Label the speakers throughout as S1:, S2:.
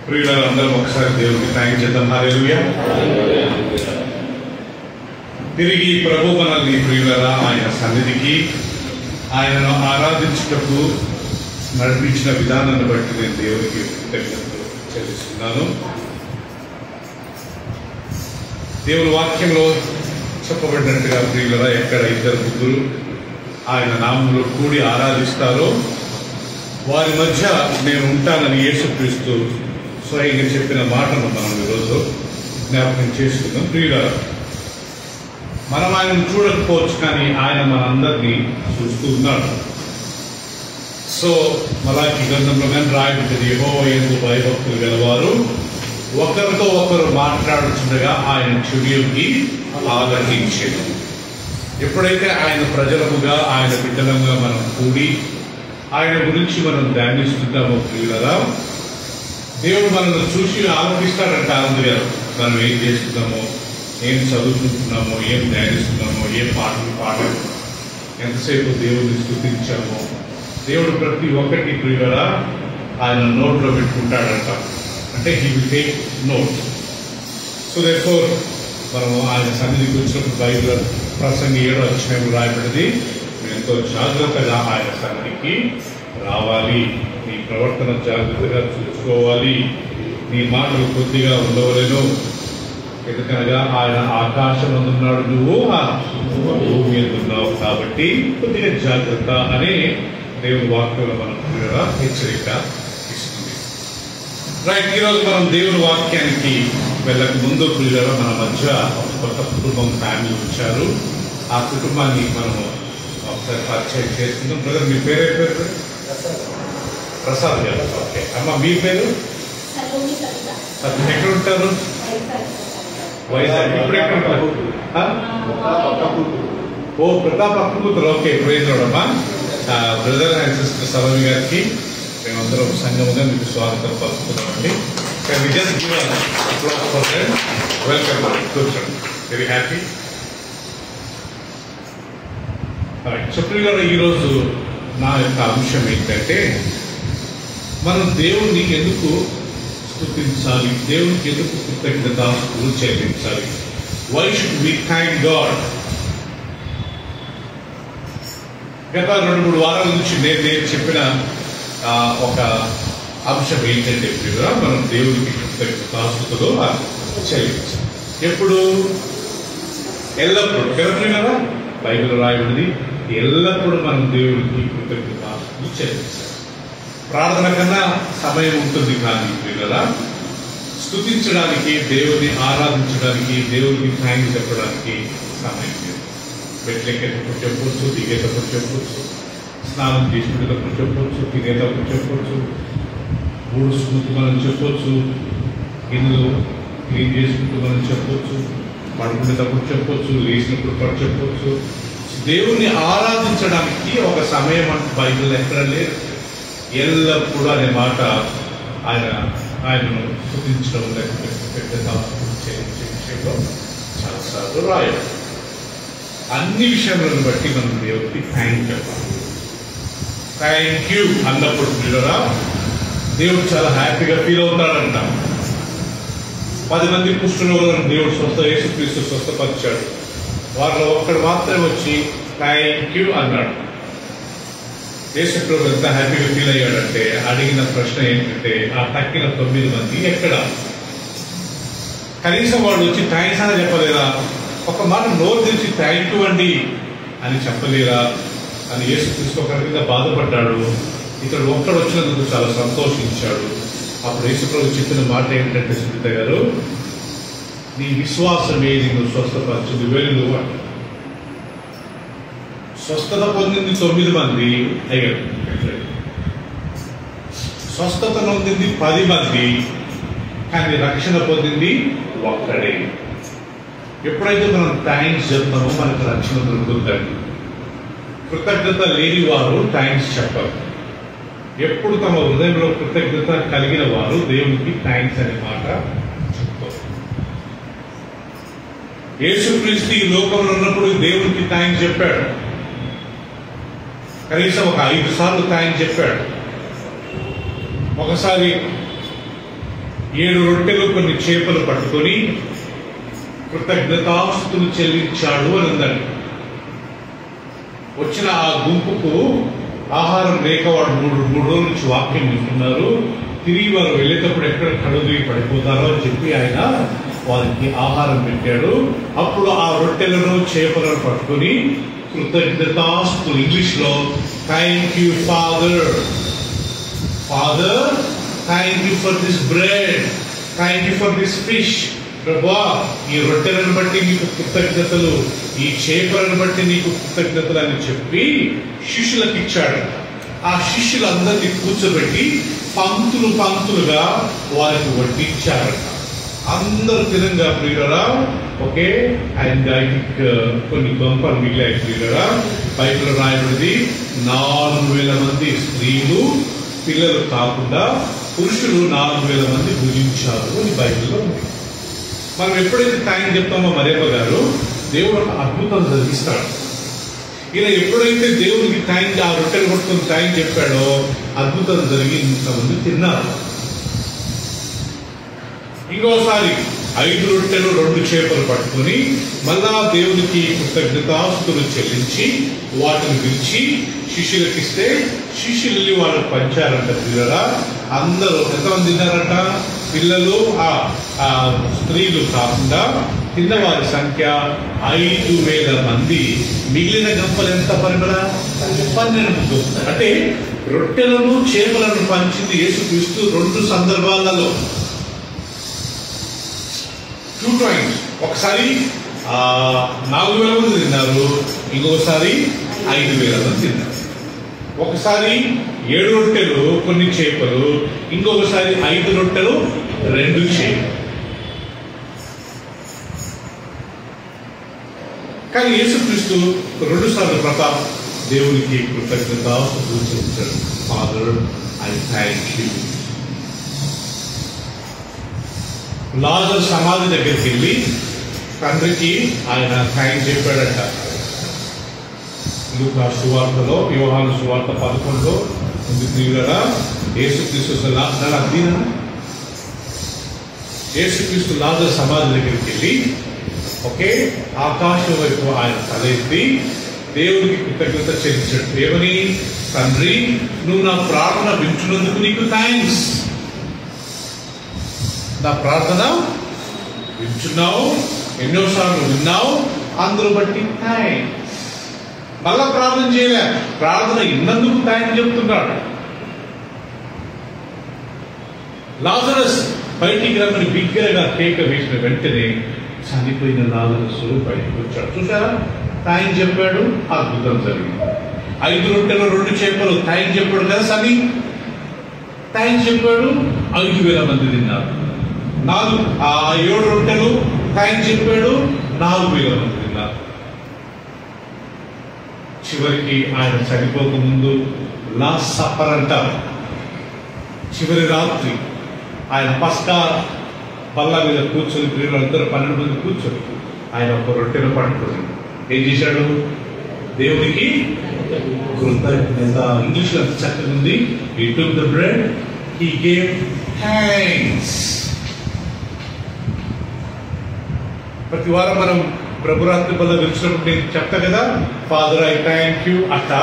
S1: ప్రియులందరం ఒకసారి దేవునికి థాంక్స్ చేద్దాం. హల్లెలూయా. తిరిగి ప్రభు మనల్ని ప్రియులరా ఆయన సన్నిధికి ఆయనను ఆరాధించుటకు నడిపించిన విధానాన్ని బట్టి నేను దేవునికి కృతజ్ఞతలు చెల్లిస్తున్నాను. దేవుని వాక్యంలో చెప్పబడినట్టుగా ప్రియులరా ఎక్కడ ఇద్దరు ముగ్గురు ఆయన నామంలో కూడి ఆరాధిస్తారో వారి మధ్య నేను ఉంటానని యేసుక్రీస్తు స్వయంగా చెప్పిన మాటను మనం ఈరోజు జ్ఞాపకం చేసుకుందాం. ప్రియులారా, మనం ఆయనను చూడకపోవచ్చు, కానీ ఆయన మనందరినీ చూస్తూ ఉన్నాడు. సో మలాకి గ్రంథంలో కానీ రాయబడింది, యెహోవా యందు భయభక్తులు గలవారు ఒకరితో ఒకరు మాట్లాడుతుండగా ఆయన చెవికి ఆలకించెను. ఎప్పుడైతే ఆయన ప్రజలముగా ఆయన బిడ్డలంగా మనం కూడి ఆయన గురించి మనం ధ్యానిస్తుంటామో ప్రియులరా, దేవుడు మనల్ని చూసి ఆలోచిస్తాడంట. ఆనందగారు మనం ఏం చేస్తున్నామో, ఏం చదువుకుంటున్నామో, ఏం ధ్యానిస్తున్నామో, ఏం పాటలు పాడామో, ఎంతసేపు దేవుడిని స్తుతించామో, దేవుడు ప్రతి ఒక్కటి ప్రియులరా ఆయన నోట్లో పెట్టుకుంటాడంట. అంటే he will take notes. So therefore మనం ఆయన సన్నిధికి వచ్చినప్పుడు బైబిల్ ప్రసంగి 7వ అధ్యాయంలో రాయబడింది, ఎంతో జాగ్రత్తగా ఆయన సన్నిధికి రావాలి, నీ ప్రవర్తన జాగ్రత్తగా చూసుకోవాలి, నీ మాటలు కొద్దిగా ఉండవలేను, ఎందుకనగా ఆయన ఆకాశం అందున్నాడు, నువ్వు భూమి ఎందున్నావు, కాబట్టి కొద్దిగా జాగ్రత్త అనే దేవుని వాక్యంలో మనం హెచ్చరిక ఇస్తుంది. రైట్, ఈరోజు మనం దేవుని వాక్యానికి వెళ్ళక ముందు ప్రియులరా మన మధ్య కొత్త కుటుంబం ఫ్యామిలీ వచ్చారు. ఆ కుటుంబాన్ని మనము ఒకసారి పరిచయం చేసుకుందాం. బ్రదర్, మీ పేరు ఏం పేరు? ప్రసాద్ గారు. ఓకే అమ్మ, మీ పేరు? ఎక్కడ ఉంటారు? వైజాగ్. ఇప్పుడు ఎక్కడ ఉంటారు? ఓ ప్రతాప్ అక్క కూతురు. ఓకే, ప్రైజ్ అమ్మా. బ్రదర్ అండ్ సిస్టర్ సలోమి గారికి మేమందరం సంఘముగా మీకు స్వాగతం పలుకుతున్నామండి. వెల్కమ్, కూర్చోండి. Very happy. చెప్పిన ఈరోజు నా యొక్క అంశం ఏంటంటే, మనం దేవుణ్ణి ఎందుకు స్తుతించాలి, దేవునికి ఎందుకు కృతజ్ఞతాస్తుతులు చెల్లించాలి. Why should we thank God? గత 2-3 వారాల నుంచి నేను చెప్పిన ఒక అంశం ఏంటంటే ప్రియురా, మనం దేవునికి కృతజ్ఞతాస్తుతులు చెల్లించాలి. ఎప్పుడు? ఎల్లప్పుడు. కదా బైబిల్ రాయబడింది, ఎల్లప్పుడూ మనం దేవుడికి కృతజ్ఞతాస్తుతులు చెల్లించాలి. ప్రార్థన కన్నా సమయం ఉంటుంది, కానీ ప్రియులారా స్తుతించడానికి, దేవుని ఆరాధించడానికి, దేవుడికి థ్యాంక్స్ చెప్పడానికి సమయం లేదు. మెట్లెక్కేటప్పుడు చెప్పొచ్చు, దిగేటప్పుడు చెప్పొచ్చు, స్నానం చేసుకునేటప్పుడు చెప్పొచ్చు, తినేటప్పుడు చెప్పొచ్చు, ఊడుచుకుంటూ మనం చెప్పొచ్చు, గిన్నెలు క్లీన్ చేసుకుంటూ మనం చెప్పొచ్చు, పడుకునేటప్పుడు చెప్పొచ్చు, లేచినప్పుడు కూడా చెప్పొచ్చు. దేవుణ్ణి ఆరాధించడానికి ఒక సమయం అంటే బైబిల్ ఎక్కడ లేదు. ఎల్లప్పుడూ అనే మాట ఆయనను స్తుతించడం విషయంలో చాలాసార్లు రాయడం. అన్ని విషయాలను బట్టి మనం దేవుడికి థ్యాంక్ చెప్పాలి. థ్యాంక్ యూ అన్నప్పుడు పిల్లరా దేవుడు చాలా హ్యాపీగా ఫీల్ అవుతాడంట. 10 మంది కుష్ఠరోగులను దేవుడు యేసుక్రీస్తు స్వస్థపరిచాడు. వారిలో ఒక్కడు మాత్రమే వచ్చి థ్యాంక్ యూ అన్నాడు. యేసుప్రభు ఎంత హ్యాపీగా ఫీల్ అయ్యాడంటే, అడిగిన ప్రశ్న ఏంటంటే, ఆ తక్కిన 9 మంది ఎక్కడ? కనీసం వాళ్ళు వచ్చి థ్యాంక్స్ అని చెప్పలేదా? ఒక మాట నోరు తెరిచి థ్యాంక్ యూ అండి అని చెప్పలేదా అని యేసుక్రీస్తు ఒక రకంగా బాధపడ్డాడు. ఇక్కడ ఒక్కడు వచ్చినందుకు చాలా సంతోషించాడు. అప్పుడు యేసుప్రభు చెప్పిన మాట ఏంటంటే, సునీత గారు, నీ విశ్వాసమే నిన్ను స్వస్థపరచుంది, వెళ్ళు అంటారు. స్వస్థత పొందింది 9 మంది అయ్యారు. స్వస్థత పొందింది 10 మంది, కానీ రక్షణ పొందింది ఒక్కడే. ఎప్పుడైతే మనం థ్యాంక్స్ చెప్తామో మనకు రక్షణ దొరుకుతుందండి. కృతజ్ఞత లేని వారు థ్యాంక్స్ చెప్పరు. ఎప్పుడు తమ హృదయంలో కృతజ్ఞత కలిగిన వారు దేవునికి థ్యాంక్స్ అనే మాట చెప్తారు. యేసుక్రీస్తు ఈ లోకంలో ఉన్నప్పుడు దేవునికి థ్యాంక్స్ చెప్పాడు. కనీసం ఒక 5 సార్లు థ్యాంక్స్ చెప్పాడు. ఒకసారి 7 రొట్టెలు కొన్ని చేపలు పట్టుకొని కృతజ్ఞతాస్తులు చెల్లించాడు అని ఉందండి. వచ్చిన ఆ గుంపుకు ఆహారం లేక వాడు మూడు రోజుల నుంచి వాక్యం వింటున్నారు. తిరిగి వారు వెళ్ళేటప్పుడు ఎక్కడ కడుగు పడిపోతారో అని చెప్పి ఆయన వారికి ఆహారం పెట్టాడు. అప్పుడు ఆ రొట్టెలను చేపలను పట్టుకొని కృతజ్ఞతాస్తులు, ఇంగ్లీష్ లో thank you father, thank you for this bread, thank you for this fish. ప్రభువా, ఈ రొట్టెలను బట్టి నీకు కృతజ్ఞతలు, ఈ చేపలను బట్టి నీకు కృతజ్ఞతలు అని చెప్పి శిష్యులకు ఇచ్చాడు. ఆ శిష్యులందరినీ కూర్చోబెట్టి పంక్తులుగా వారికి వడ్డించారట. అందరూ తినంగా ప్రియులరా. ఓకే, అండ్ ఐ థింక్ కొన్ని గంపలు మిగిలాయి ప్రియులరా. బైబిల్లో రాయబడింది 4,000 మంది స్త్రీలు పిల్లలు కాకుండా పురుషులు 4,000 మంది భుజించారు అని బైబిల్లో ఉంది. మనం ఎప్పుడైతే థ్యాంక్ చెప్తామో మరియమ్మ గారు, దేవుడు ఒక అద్భుతం జరిగిస్తాడు. ఇలా ఎప్పుడైతే దేవుడికి థ్యాంక్, ఆ రొట్టెలు కొట్టుకుని థ్యాంక్ చెప్పాడో అద్భుతం జరిగి ఇంతమంది తిన్నారు. ఇంకోసారి 5 రొట్టెలు 2 చేపలు పట్టుకుని మళ్ళా దేవునికి కృతజ్ఞతాస్తులు చెల్లించి వాటిని విరిచి శిష్యులకు ఇస్తే శిష్యుల్ని వాళ్ళు పంచారంట. పిల్లరా, అందరూ ఎంతమంది తిన్నారంట? పిల్లలు, ఆ స్త్రీలు కాకుండా తిన్నవారి సంఖ్య 5,000 మంది. మిగిలిన గంపలు ఎంత పరిమళ? 12. అంటే రొట్టెలను చేపలను పంచింది యేసుక్రీస్తు 2 సందర్భాలలో, 2 times. ఒకసారి 4,000 మంది తిన్నారు, ఇంకొకసారి 5,000 మంది తిన్నారు. ఒకసారి 7 రొట్టెలు కొన్ని చేపలు, ఇంకొకసారి 5 రొట్టెలు 2 చేపలు. కానీ యేసుక్రీస్తు 2 సార్లు ప్రతాప్ దేవునికి కృతజ్ఞతాస్తుతులు చెల్లించాడు. Father, I thank you. లాజరు సమాధి దగ్గరికి వెళ్ళి తండ్రికి ఆయన థ్యాంక్ చెప్పాడట. లూకా సువార్తలో, యోహాను సువార్త 11లో ఉంది ప్రియులారా. యేసుక్రీస్తు లాజరు సమాధి దగ్గరికి వెళ్ళి ఓకే ఆకాశం వైపు ఆయన తలెత్తి దేవుడికి కృతజ్ఞత చెల్లించాడు. ఏమని? తండ్రి, నువ్వు నా ప్రార్థన వింటున్నందుకు నీకు థ్యాంక్స్. నా ప్రార్థన వింటున్నావు, ఎన్నోసార్లు విన్నావు, అందరూ బట్టి థ్యాంక్స్. మళ్ళా ప్రార్థన చేయలే, ప్రార్థన ఇన్నందుకు థ్యాంక్స్ చెప్తున్నాడు. లాజరస్ బయటికి రమ్మని బిగ్గరగా కేక వేసిన వెంటనే చనిపోయిన లాజరస్ బయటకు వచ్చాడు. చూసారా? థ్యాంక్స్ చెప్పాడు, అద్భుతం జరిగింది. 5 రొట్టెలు 2 చేపలు థ్యాంక్స్ చెప్పాడు కదా సని, థ్యాంక్స్ చెప్పాడు, 5,000 మంది తిన్నారు. 7 రొట్టెలు థ్యాంక్స్ చెప్పాడు, 4,000 మంది తిన్నారు. చివరికి ఆయన చనిపోక ముందు లాస్ట్ సప్పర్ అంటారు, చివరి రాత్రి ఆయన పస్కా బల్ల మీద కూర్చొని, ప్రియులందరూ 12 మంది కూర్చొని ఆయన ఒక రొట్టెను పట్టుకొని ఏం చేశాడు? దేవుడికి కృతజ్ఞత. ఇంగ్లీష్ లో చక్కగా ఉంది. He took the bread, he gave thanks. ప్రతి వారం మనం ప్రభురాత్రి బల్ల వచ్చినప్పుడు నేను చెప్తా కదా, ఫాదర్ ఐ థ్యాంక్ యూ. అట్లా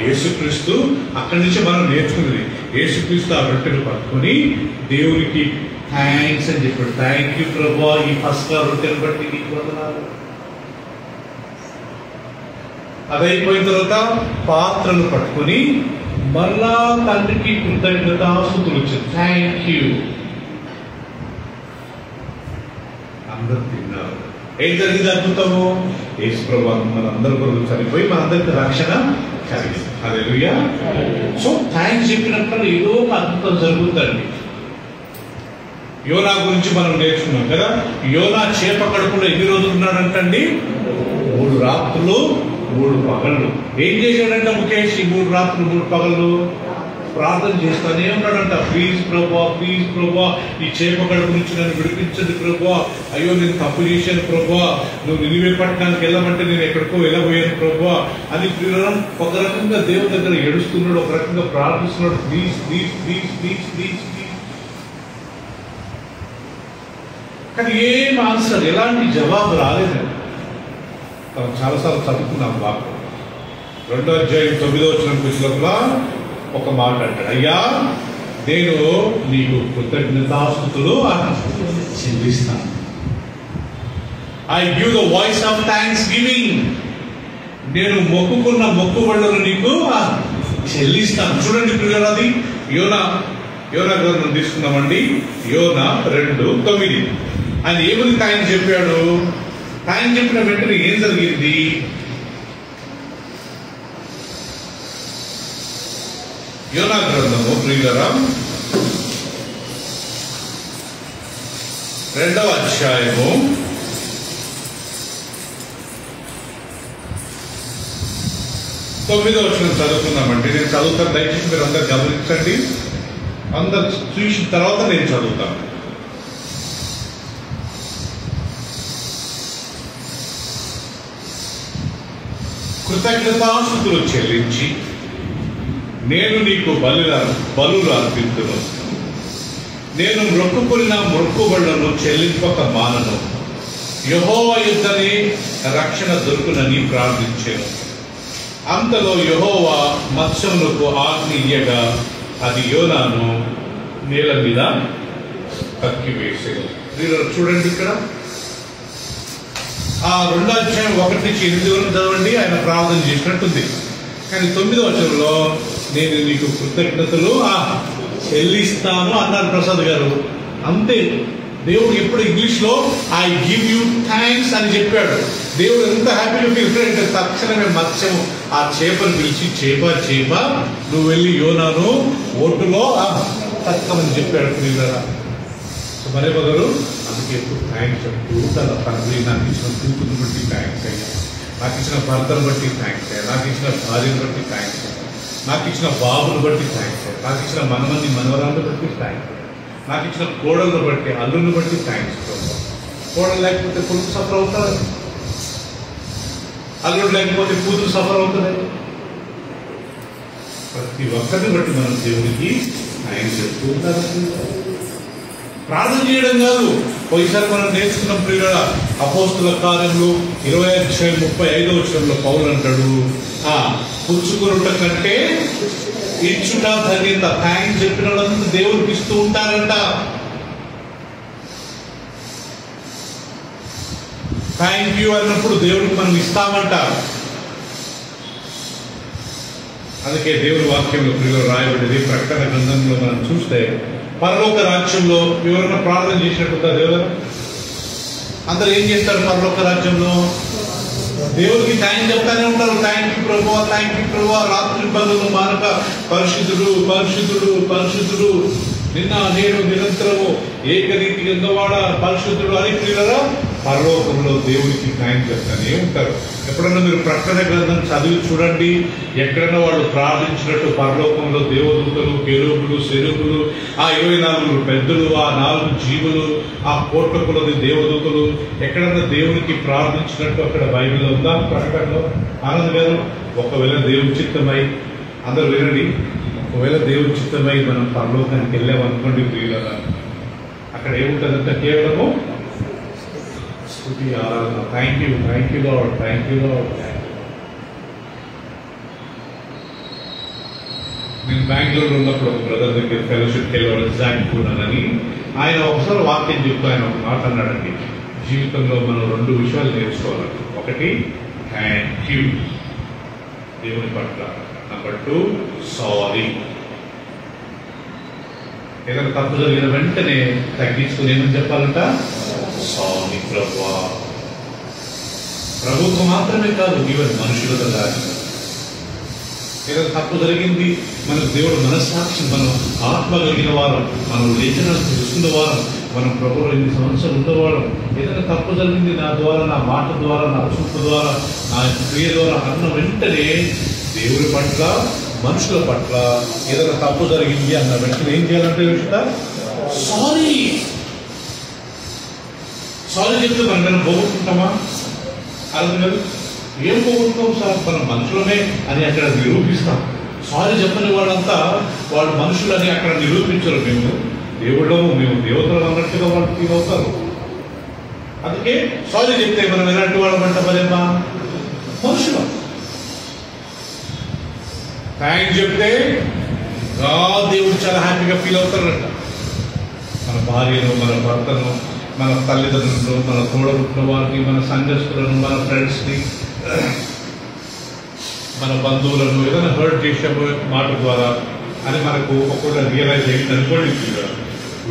S1: యేసుక్రీస్తు అక్కడి నుంచి మనం నేర్చుకున్నది. యేసుక్రీస్తు ఆ రొట్టెను పట్టుకొని దేవునికి థ్యాంక్స్ అని చెప్పాడు. థ్యాంక్ యూ ప్రభువా, ఈ పస్కా రొట్టెను బట్టి నీకు వందనాలు. అదైపోయిన తర్వాత పాత్రను పట్టుకొని మళ్ళా తండ్రికి కృతజ్ఞతాస్తుతులు వచ్చారు. Thank you. అందరు తిన్నారు. ఏం జరిగింది? అద్భుతము. యేసు ప్రభువు మనందరి కొరకు చనిపోయి మనందరికి రక్షణ కలిగింది. హల్లెలూయా. సో థ్యాంక్స్ చెప్పినప్పుడు ఏదో ఒక అద్భుతం జరుగుతుందండి. యోనా గురించి మనం నేర్చుకున్నాం కదా. యోనా చేప కడుపులో ఎన్ని రోజులు ఉన్నాడంటండి? 3 రాత్రులు 3 పగళ్ళు. ఏం చేశాడంట ముఖేష్? 3 రాత్రులు 3 పగళ్ళు ప్రార్థన చేస్తానే ఉన్నాడంట. ప్లీజ్ ప్రభువా, ప్లీజ్ ప్రభువా, ఈ చేప కడుపు నుంచి నన్ను విడిపించండి ప్రభువా. అయ్యో నేను తప్పు చేశాను ప్రభువా, నువ్వు నినివే పట్టణానికి వెళ్ళమంటే నేను ఎక్కడికో వెళ్ళబోయాను ప్రభువా అని ఒక రకంగా దేవుని దగ్గర ఏడుస్తున్నాడు, ఒక రకంగా ప్రార్థిస్తున్నాడు. Please please please please please please. కానీ ఏం ఆన్సర్, ఎలాంటి జవాబు రాలేదండి. మనం చాలాసార్లు చదువుకున్నాం వాక్యం. 2వ అధ్యాయం 9వ వచనంకి వచ్చినప్పుడు ఒక మాట అంటాడు, అయ్యా నేను నీకు కృతజ్ఞతాస్తుతులు చెల్లిస్తాను. I give the voice of thanks giving. నేను మొక్కుకున్న మొక్కుబడులను నీకు చెల్లిస్తాను. చూడండి ప్రియులారా, అది యోనా గ్రంథం తీసుకున్నామండి. యోనా 2:9. ఆయన ఏమని ఆయన చెప్పాడు? ఆయన చెప్పిన వెంటనే ఏం జరిగింది? యోనా గ్రంథము ప్రియులారా 2వ అధ్యాయము 9వ వచనం చదువుతున్నామండి. నేను చదువుతాను, దయచేసి మీరు అందరు గమనించండి. అందరు చూసిన తర్వాత నేను చదువుతాను. కృతజ్ఞతాస్తుతులు చెల్లించి నేను నీకు బలులు అర్పించును. నేను మొక్కుకున్న మొక్కుబడులను చెల్లింపక మానను. యెహోవా యుద్ధనే రక్షణ దొరుకునని ప్రార్థించాను. అంతలో యెహోవా మత్స్యములకు ఆజ్ఞ ఇయ్యగా అది యోనాను నేల మీద కక్కివేసేది. చూడండి ఇక్కడ ఆ 2వ అధ్యాయం 1 నుంచి 8 వరకు చదవండి. ఆయన ప్రార్థన చేసినట్టుంది. కానీ 9వ వచనంలో నేను నీకు కృతజ్ఞతలు చెల్లిస్తాను అన్నారు ప్రసాద్ గారు. అంతే. దేవుడు ఎప్పుడు ఇంగ్లీష్ లో ఐ గివ్ యూ థ్యాంక్స్ అని చెప్పాడు. దేవుడు ఎంత హ్యాపీగా ఫీల్ అంటే తక్షణమే మత్స్యం ఆ చేపను పిలిచి చేప నువ్వు వెళ్ళి యోనాను ఒడ్డులో తక్కమని చెప్పాడు. ప్రియులారా, మరే బదులు అందుకే ఎప్పుడు థ్యాంక్స్ చెప్తూ తండ్రి నాకు ఇచ్చిన కూతురుని బట్టి థ్యాంక్స్ అయ్యా, నాకు ఇచ్చిన భర్తను బట్టి థ్యాంక్స్ అయ్యా, నాకు ఇచ్చిన భార్యను బట్టి థ్యాంక్స్ అయ్యా, నాకు ఇచ్చిన బాబును బట్టి థ్యాంక్స్ అయ్యా, నాకు ఇచ్చిన మనవరాలను బట్టి థ్యాంక్స్ అయ్యా, నాకు ఇచ్చిన కోడలను బట్టి అల్లుని బట్టి థ్యాంక్స్. కోడలు లేకపోతే కొడుకు సఫర్ అవుతారు, అల్లుడు లేకపోతే కూతురు సఫర్ అవుతుంది. ప్రతి ఒక్కరిని బట్టి మనం దేవుడికి థ్యాంక్స్ చెప్తూ ఉంటారు. ప్రార్థన చేయడం కాదు. పోయిసారి మనం నేర్చుకున్న ప్రియుల అపోస్తుల కార్యములు 20:35 వచనంలో పౌలు అంటాడు, పుచ్చుకునుట కంటే ఇచ్చుట ధన్యత. థ్యాంక్స్ చెప్పిన వాళ్ళంతా దేవుడికి ఇస్తూ ఉంటారంట. థ్యాంక్ యూ అన్నప్పుడు దేవుడికి మనం ఇస్తామంట. అందుకే దేవుడి వాక్యంలో ప్రియులు రాయబడింది. ప్రకటన గ్రంథంలో మనం చూస్తే పరలోక రాజ్యంలో ఎవరైనా ప్రార్థన చేసినట్టుందా? దేవుడు అందరు ఏం చేస్తారు? పరలోక రాజ్యంలో దేవుడికి థ్యాంక్స్ చెప్తానే ఉంటారు. థ్యాంక్ యూ ప్రభువా, థ్యాంక్ యూ ప్రభువా. రాత్రి పగలు మానక పరిశుద్ధుడు పరిశుద్ధుడు పరిశుద్ధుడు, నిన్న నేడు నిరంతరము ఏకరీతిగా ఉన్నవాడ పరిశుద్ధుడు అని ప్రియులారా పరలోకంలో దేవుడికి థ్యాంక్స్ చెప్తానే ఉంటారు. ఎప్పుడన్నా మీరు ప్రకటన గ్రంథం చదివి చూడండి, ఎక్కడన్నా వాళ్ళు ప్రార్థించినట్టు పరలోకంలో దేవదూతలు, కెరూబులు, సెరూబులు, ఆ 24 పెద్దలు, ఆ 4 జీవులు, ఆ కోట్ల కొలది దేవదూతలు ఎక్కడన్నా దేవునికి ప్రార్థించినట్టు అక్కడ బైబిల్లో ఉందా? ప్రకటనలో ఆనంద్ గారు, ఒకవేళ దేవుని చిత్తమై, అందరూ వినండి, ఒకవేళ దేవుని చిత్తమై మనం పరలోకానికి వెళ్ళామనుకోండి ప్రియులారా, అక్కడ ఏముంటుందంటే కేవలము స్తుతి, ఆరాధన. Thank you lord, thank you lord. నేను బెంగళూరులో ఉన్నప్పుడు ఒక బ్రదర్ దగ్గర ఫెలోషిప్కి వెళ్ళాడు, జాక్ పూనన్ అని. ఆయన ఒకసారి వాక్యం చెప్తూ ఆయన ఒక మాట అన్నాడండి, జీవితంలో మనం 2 విషయాలు నేర్చుకోవాలి. ఒకటి థ్యాంక్ యూ దేవుని పట్ల, నెంబర్ 2 సారీ. ఏదైనా తప్పు జరిగిన వెంటనే తగ్గించుకుని ఏమని చెప్పాలంట? సారీ ప్రభువా. ప్రభుత్వం మాత్రమే కాదు, ఈవెన్ మనుషులతో కాదు. ఏదైనా తప్పు జరిగింది, మనకు దేవుడు మనస్సాక్షి, మనం ఆత్మ కలిగిన వారం, మనం లేఖనాలు తెలుసుకున్న వారం, మనం ప్రభువులో 8 సంవత్సరాలు ఉన్నవాళ్ళం. ఏదైనా తప్పు జరిగింది నా ద్వారా, నా మాట ద్వారా, నా చూపు ద్వారా, నా క్రియ ద్వారా అన్న వెంటనే దేవుడి పట్ల, మనుషుల పట్ల ఏదైనా తప్పు జరిగింది అన్న వెంటనే ఏం చేయాలంటే సారీ. సారీ చెప్తే మనం పోగొట్టుకుంటామా? అర్థం కాదు. ఏం పోగొట్టుకోం సార్, మనం మనుషులమే అని అక్కడ నిరూపిస్తాం. సారీ చెప్పని వాళ్ళంతా వాళ్ళు మనుషులని అక్కడ నిరూపించరు. మేము దేవుళ్ళము, మేము దేవతలు అన్నట్టుగా వాళ్ళు ఫీల్ అవుతారు. అందుకే సారీ చెప్తే మనం ఎలాంటి వాళ్ళమంట మరేమ్మా మనుషులు. థ్యాంక్స్ చెప్తే దేవుడు చాలా హ్యాపీగా ఫీల్ అవుతారంట. మన భార్యను, మన భర్తను, మన తల్లిదండ్రులను, మన తోడబుట్టిన వారిని, మన సంఘస్థులను, మన ఫ్రెండ్స్ని, మన బంధువులను ఏదైనా హర్ట్ చేసే మాట ద్వారా అని మనకు ఒక్కొక్క రియలైజ్ అయ్యింది అనుకోండి.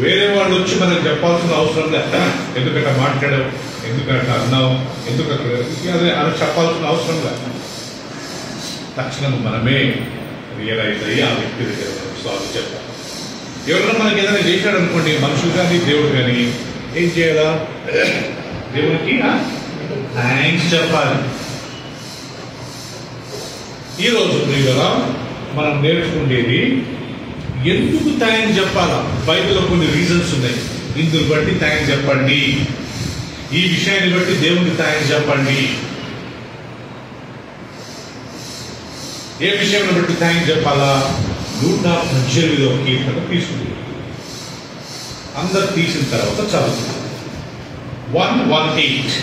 S1: వేరే వాళ్ళు వచ్చి మనకు చెప్పాల్సిన అవసరం లేదు. ఎందుకంటే మాట్లాడావు, ఎందుకంటే అన్నావు, ఎందుకంటే అదే అని చెప్పాల్సిన అవసరం లేదు. తక్షణం మనమే రియలైజ్ అయ్యి ఆ వ్యక్తి దగ్గర సాల్వ్ చెప్పాలి. ఎవరైనా మనకి ఏదైనా చేశాడు అనుకోండి, మనుషులు కానీ దేవుడు కానీ, ఏం చేయాలా? దేవుడికి థ్యాంక్స్ చెప్పాలి. ఈరోజు ప్రియులారా మనం నేర్చుకునేది ఎందుకు థ్యాంక్స్ చెప్పాలా. బైబిల్లో కొన్ని రీజన్స్ ఉన్నాయి. ఇందుని బట్టి థ్యాంక్స్ చెప్పండి, ఈ విషయాన్ని బట్టి దేవుడికి థ్యాంక్స్ చెప్పండి. ఏ విషయాన్ని బట్టి థ్యాంక్స్ చెప్పాలా? 118వ కీర్తన తీసుకుంది. అందరు తీసిన తర్వాత చదువుతుంది. 118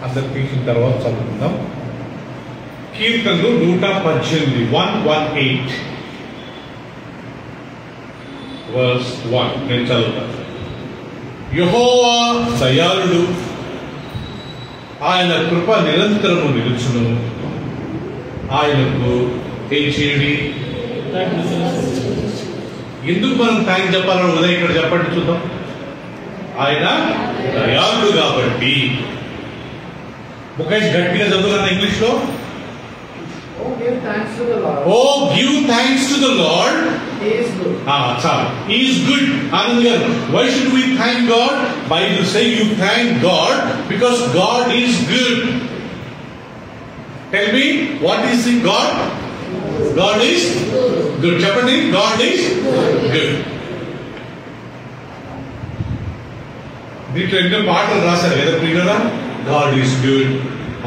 S1: అందరు తీసిన తర్వాత చదువుకుందాం. కీర్తనలు 118 118 వర్స్ 1 నేను చదువుతాను. యెహోవా దయాళుడు, ఆయన కృప నిరంతరము నిలుచును. ఆయనకు ఏం చేయండి? ఎందుకు మనం థ్యాంక్స్ చెప్పాలని ఉన్నదా? ఇక్కడ చెప్పండి చూద్దాం. ఆయన దయాళుడు కాబట్టి. ముఖేష్ గట్టిగా చదువుతున్నా ఇంగ్లీష్ లో. Oh, give thanks to the Lord. He is good. Sorry. He is good. Anand, why should we thank God? Bible say you thank God because God is good. Tell me, what is the God? God is good. Chapandi, God is good. దీంట్లో ఎన్నో పాటలు రాశారు కదా ప్రియులారా. God is good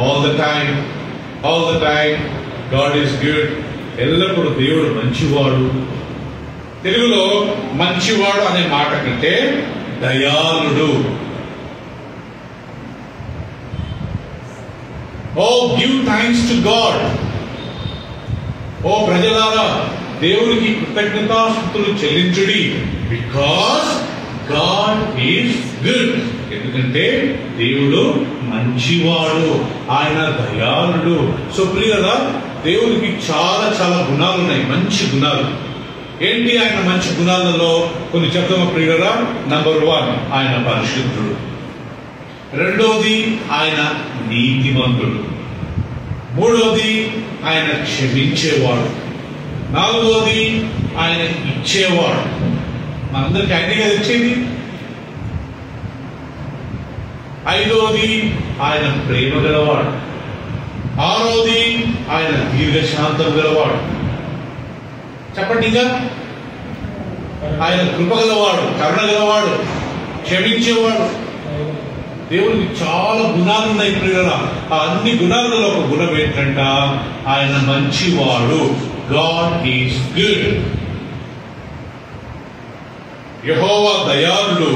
S1: all the time. All the time. God is good. ఎల్లప్పుడూ దేవుడు మంచివాడు. తెలుగులో మంచివాడు అనే మాట కంటే దయాళుడు. O give thanks to God. ఓ ప్రజలారా దేవుడికి కృతజ్ఞతాస్తుతులు చెల్లించుడి. Because God is good. ఎందుకంటే దేవుడు మంచివాడు, ఆయన దయాళుడు. సో ప్రియులారా దేవుడికి చాలా చాలా గుణాలు ఉన్నాయి, మంచి గుణాలు. ఏంటి ఆయన మంచి గుణాలలో కొన్ని చెప్తామా ప్రియులారా? నంబర్ 1 ఆయన పరిశుద్ధుడు. రెండోది ఆయన నీతిమంతుడు. మూడోది ఆయన క్షమించేవాడు. నాలుగోది ఆయన ఇచ్చేవాడు. మనందరికి ఆయనగా ఇచ్చేది. ఐదోది ఆయన ప్రేమ గలవాడు. ఆరోది ఆయన దీర్ఘశాంతం గలవాడు. చెప్పండి ఇంకా. ఆయన కృప గలవాడు, కరుణ గలవాడు, క్షమించేవాడు. దేవుడికి చాలా గుణాలు ఉన్నాయి ప్రియులారా. ఆ అన్ని గుణాలలో ఒక గుణం ఏంటంట, ఆయన మంచివాడు. God is good. యెహోవా దయాళుడు,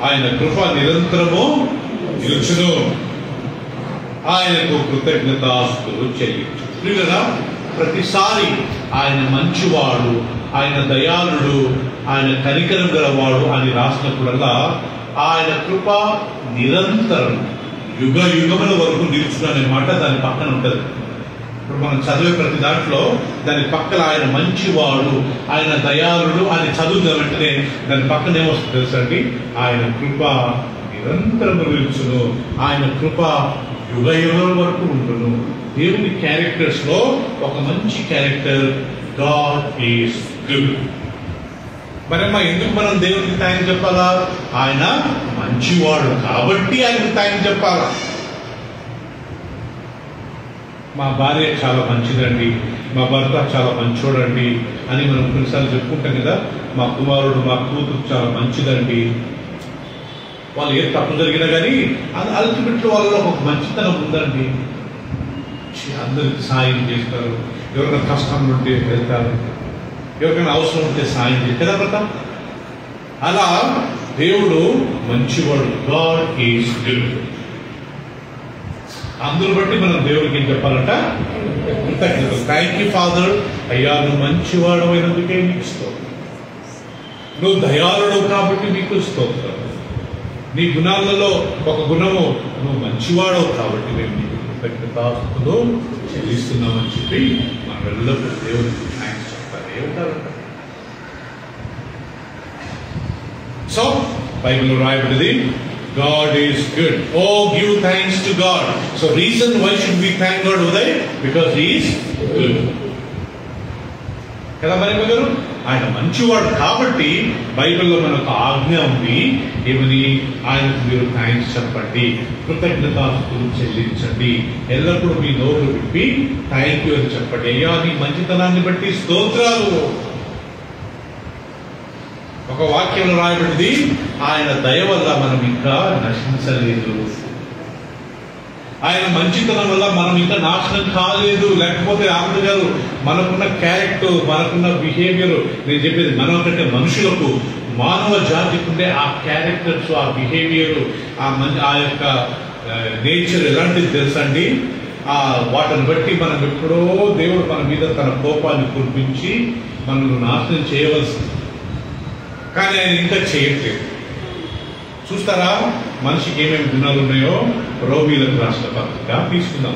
S1: ఆయన కృప నిరంతరము నిలుచును. ఆయనకు కృతజ్ఞతాస్తుతులు చెల్లించు. ప్రియులారా ప్రతిసారి ఆయన మంచివాడు, ఆయన దయాళుడు, ఆయన కనికరం గలవాడు అని రాసినప్పుడల్లా ఆయన కృప నిరంతరం యుగ యుగముల వరకు నిలుచును అనే మాట దాని పక్కన ఉంటుంది. ఇప్పుడు మనం చదివే ప్రతి దాంట్లో దాని పక్కన ఆయన మంచివాడు, ఆయన దయాళుడు అని చదువుతున్న వెంటనే దాని పక్కన ఏమొస్తుంది తెలుసండి? ఆయన కృప నిరంతరము నిలుచును, ఆయన కృప యుగ యుగముల వరకు ఉంటును. దేవుని క్యారెక్టర్స్ లో ఒక మంచి క్యారెక్టర్ గాడ్ ఈజ్ గుడ్. మరమ్మా ఎందుకు మనం దేవునికి థ్యాంక్స్ చెప్పాలా? ఆయన మంచివాడు కాబట్టి ఆయనకు థ్యాంక్స్ చెప్పాలా. మా భార్య చాలా మంచిదండి, మా భర్త చాలా మంచోడండి అని మనం కొన్నిసార్లు చెప్పుకుంటాం కదా. మా కుమారుడు, మా కూతురు చాలా మంచిదండి. వాళ్ళు ఏ తప్పు జరిగినా కానీ అది అల్టిమేట్లో వాళ్ళలో ఒక మంచితనం ఉందండి. అందరికి సాయం చేస్తారు, ఎవరైనా కష్టం ఉంటే వెళ్తారు. ఎవరికైనా అవసరం ఉంటే సాయం చేయాలి కదా బ్రత. అలా దేవుడు మంచివాడు. God is good. అందును బట్టి మనం దేవుడికి ఏం చెప్పాలంట? కృతజ్ఞతలు. థ్యాంక్ యూ ఫాదర్, అయ్యా నువ్వు మంచివాడు అయినందుకే నీకు స్తోత్రం, నువ్వు దయాళుడు కాబట్టి నీకు స్తోత్రం, నీ గుణాలలో ఒక గుణము నువ్వు మంచివాడవు కాబట్టి మేము నీకు కృతజ్ఞతాస్తుతులు చెల్లిస్తున్నామని చెప్పి మనం ఎల్లప్పుడూ దేవుడికి థ్యాంక్స్ చెప్తారు. ఏమంటారంట? సో బైబిల్లో రాయబడింది God is good. Oh, give thanks to God. So reason why should we thank God, Uday? Because He is good. కదా మరి గారు, ఆయన మంచివాడు కాబట్టి బైబిల్లో మనకు ఆజ్ఞ ఉంది. ఏమని? ఆయనకు మీరు థ్యాంక్స్ చెప్పండి, కృతజ్ఞతాస్తుతులు చెల్లించండి, ఎల్లప్పుడూ మీ నోరు విప్పి థ్యాంక్ యూ అని చెప్పండి. అయ్యా నీ మంచితనాన్ని బట్టి స్తోత్రాలు. ఒక వాక్యంలో రాయబడింది, ఆయన దయ వల్ల మనం ఇంకా నశించలేదు, ఆయన మంచితనం వల్ల మనం ఇంకా నాశనం కాలేదు. లేకపోతే ఆవిడ గారు మనకున్న క్యారెక్టర్, మనకున్న బిహేవియర్, నేను చెప్పేది మనం కంటే మనుషులకు, మానవ జాతికి ఉండే ఆ క్యారెక్టర్స్, ఆ బిహేవియర్, ఆ యొక్క నేచర్ ఎలాంటిది తెలుసండి? వాటిని బట్టి మనం ఎప్పుడో దేవుడు మన మీద తన కోపాన్ని కురిపించి మనల్ని నాశనం చేయవలసింది, కానీ ఆయన ఇంకా చేయట్లేదు. చూస్తారా మనిషికి ఏమేమి గుణాలు ఉన్నాయో? రోమీయులకు రాసిన పత్రిక తీసుకుందాం.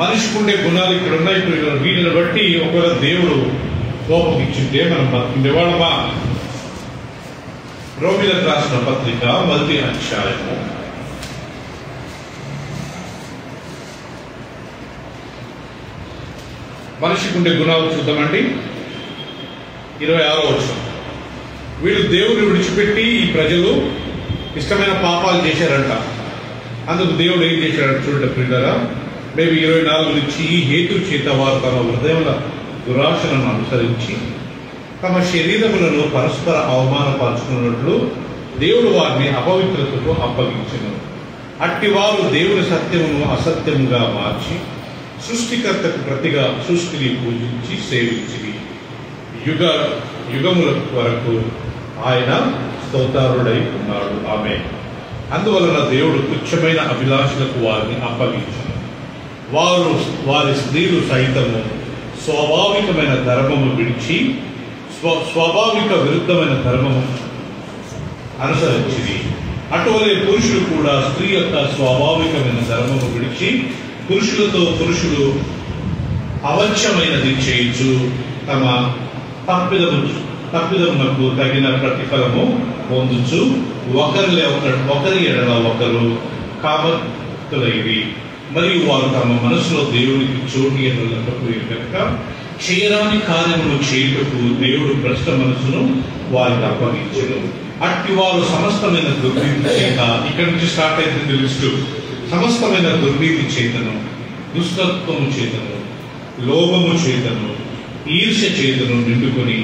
S1: మనిషికి ఉండే గుణాలు ఇక్కడ ఉన్నాయి. ఇప్పుడు వీటిని బట్టి ఒకవేళ దేవుడు కోపం ఇచ్చింటే మనం బతుకుండేవాళ్ళమా? రోమీయులకు రాసిన పత్రిక 1వ అధ్యాయము 1 మనిషికి ఉండే గుణాలు చూద్దామండి. 26వ వచనం. వీళ్ళు దేవుని విడిచిపెట్టి ఈ ప్రజలు ఇష్టమైన పాపాలు చేశారంట. అందుకు దేవుడు ఏం చేశాడంట చూడండి ప్రియులారా. మేబీ 24 నుంచి, ఈ హేతు చేత వారు తమ హృదయముల దురాశలను అనుసరించి తమ శరీరములను పరస్పర అవమానపరుచుకున్నట్లు దేవుడు వారిని అపవిత్రతకు అప్పగించెను. అట్టి వారు దేవుని సత్యమును అసత్యముగా మార్చి సృష్టికర్తకు ప్రతిగా సృష్టిని పూజించి సేవించి యుగ యుగముల వరకు ఆయన స్తోత్రుడై ఉన్నాడు. ఆమె అందువలన దేవుడు తుచ్చమైన అభిలాషలకు వారిని అప్పగించారు. వారి స్త్రీలు సైతము స్వాభావికమైన ధర్మము విడిచి స్వాభావిక విరుద్ధమైన ధర్మము అనుసరించింది. అటువలే పురుషులు కూడా స్త్రీ యొక్క స్వాభావికమైన ధర్మము విడిచి పురుషులు అవంచమైనది చేయించు తమ తప్పిదమునకు తగిన ప్రతిఫలము పొందుచు ఒకరి ఎడల ఒకరు కామతులైరి. మరియు వారు తమ మనసులో దేవునికి చోటు ఎదురకపోయారు కనుక చేయరాని కార్యములు చేయుటకు దేవుడు భ్రష్ట మనసును వారికి అప్పగించెను. అట్టి వారు సమస్తమైన దుర్నీతి చేత, ఇక్కడి నుంచి స్టార్ట్ అవుతుంది లిస్టు, సమస్తమైన దుర్నీతి చేతను, దుష్టత్వము చేతను, లోభము చేతను, ఈర్ష్య చేతను నిండుకొని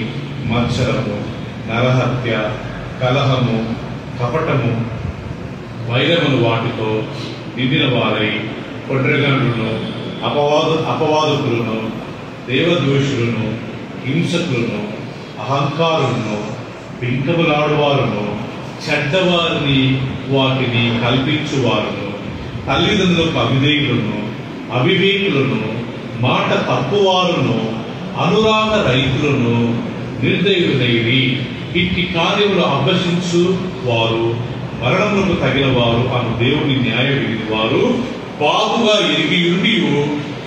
S1: మత్సరము, నరహత్య, కలహము, కపటము, వైరములు వాటితో నిండిన వారై కొడ్రగాండ్రులను, అపవాదకులను, దేవద్వేషులను, హింసకులను, అహంకారులను, బింకములాడువారును, చెడ్డవారిని వాటిని కల్పించువారును, తల్లిదండ్రులకు అవివేకులను, మాట తప్పువారును, అనురాగ రైతులను, నిర్దయులైరి. ఇట్టి కార్యములు అభ్యసించు వారు మరణములకు తగిన వారు అను దేవుని న్యాయ విధి వారు బాగుగా ఎరిగి ఉండి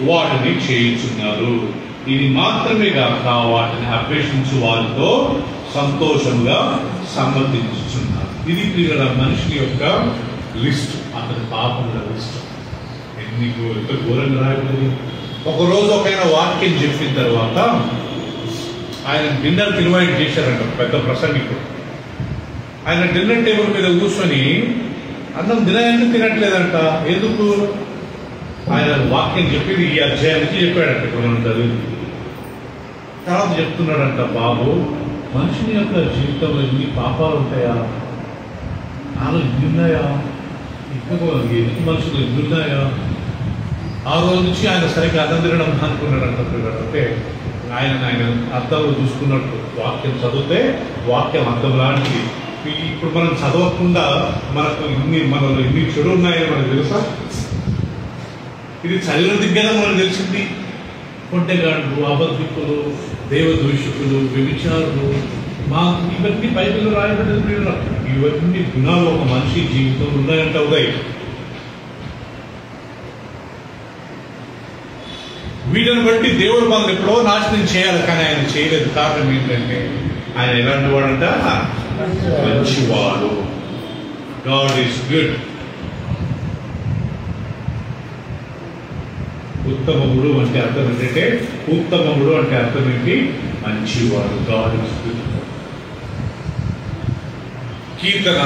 S1: వాటిని చేయించున్నారు. ఇది మాత్రమే కాక వాటిని అభ్యసించు వారితో సంతోషంగా సమ్మతించుచున్నారు. ఇది ఇక్కడ మనిషి యొక్క లిస్టు, అతని పాపముల లిస్టు. ఎంత ఘోరంగా రాయబడింది. ఒకరోజు ఒక వాక్యం చెప్పిన తర్వాత ఆయన డిన్నర్కి ఇన్వైట్ చేశారంట, పెద్ద ప్రసంగికుడు. ఆయన డిన్నర్ టేబుల్ మీద కూర్చొని అన్నం దినాన్ని తినట్లేదంట. ఎందుకు? ఆయన వాక్యం చెప్పింది ఈ అధ్యాయానికి చెప్పాడంట. ఇప్పుడు మనం చదివింది తర్వాత చెప్తున్నాడంట, బాబు మనుషుని యొక్క జీవితంలో ఎన్ని పాపాలు ఉంటాయా, నాలో ఎన్ని ఉన్నాయా, ఇంకా మనుషులు ఎన్ని ఉన్నాయా, ఆ రోజు నుంచి ఆయన సరిగ్గా అన్నం తినడం అనుకున్నాడంట. అంటే ఆయన అర్థంలో చూసుకున్నట్టు వాక్యం చదివితే వాక్యం అర్థం లాంటిది. ఇప్పుడు మనం చదవకుండా మనలో ఇన్ని చెడు ఉన్నాయని మనకు తెలుసా? ఇది చదివిన దిగ్గదా మనకు తెలిసింది. కొంటెగాళ్ళు, అబద్ధికులు, దేవదూషకులు, వ్యభిచారులు, ఇవన్నీ బైబిల్లో రాయబడింది. ఇవన్నీ గుణాలు ఒక మనిషి జీవితంలో ఉన్నాయంట ఉదయ్. వీటిని బట్టి దేవుడు మనల్ని ఎప్పుడో నాశనం చేయాలి, కానీ ఆయన చేయలేదు. కారణం ఏంటంటే ఆయన ఎలాంటి వాడంట? మంచివాడు. God is good. ఉత్తమముడు అంటే అర్థం ఏంటంటే, ఉత్తమముడు అంటే అర్థం ఏంటి? మంచివాడు. God is good. కీర్తన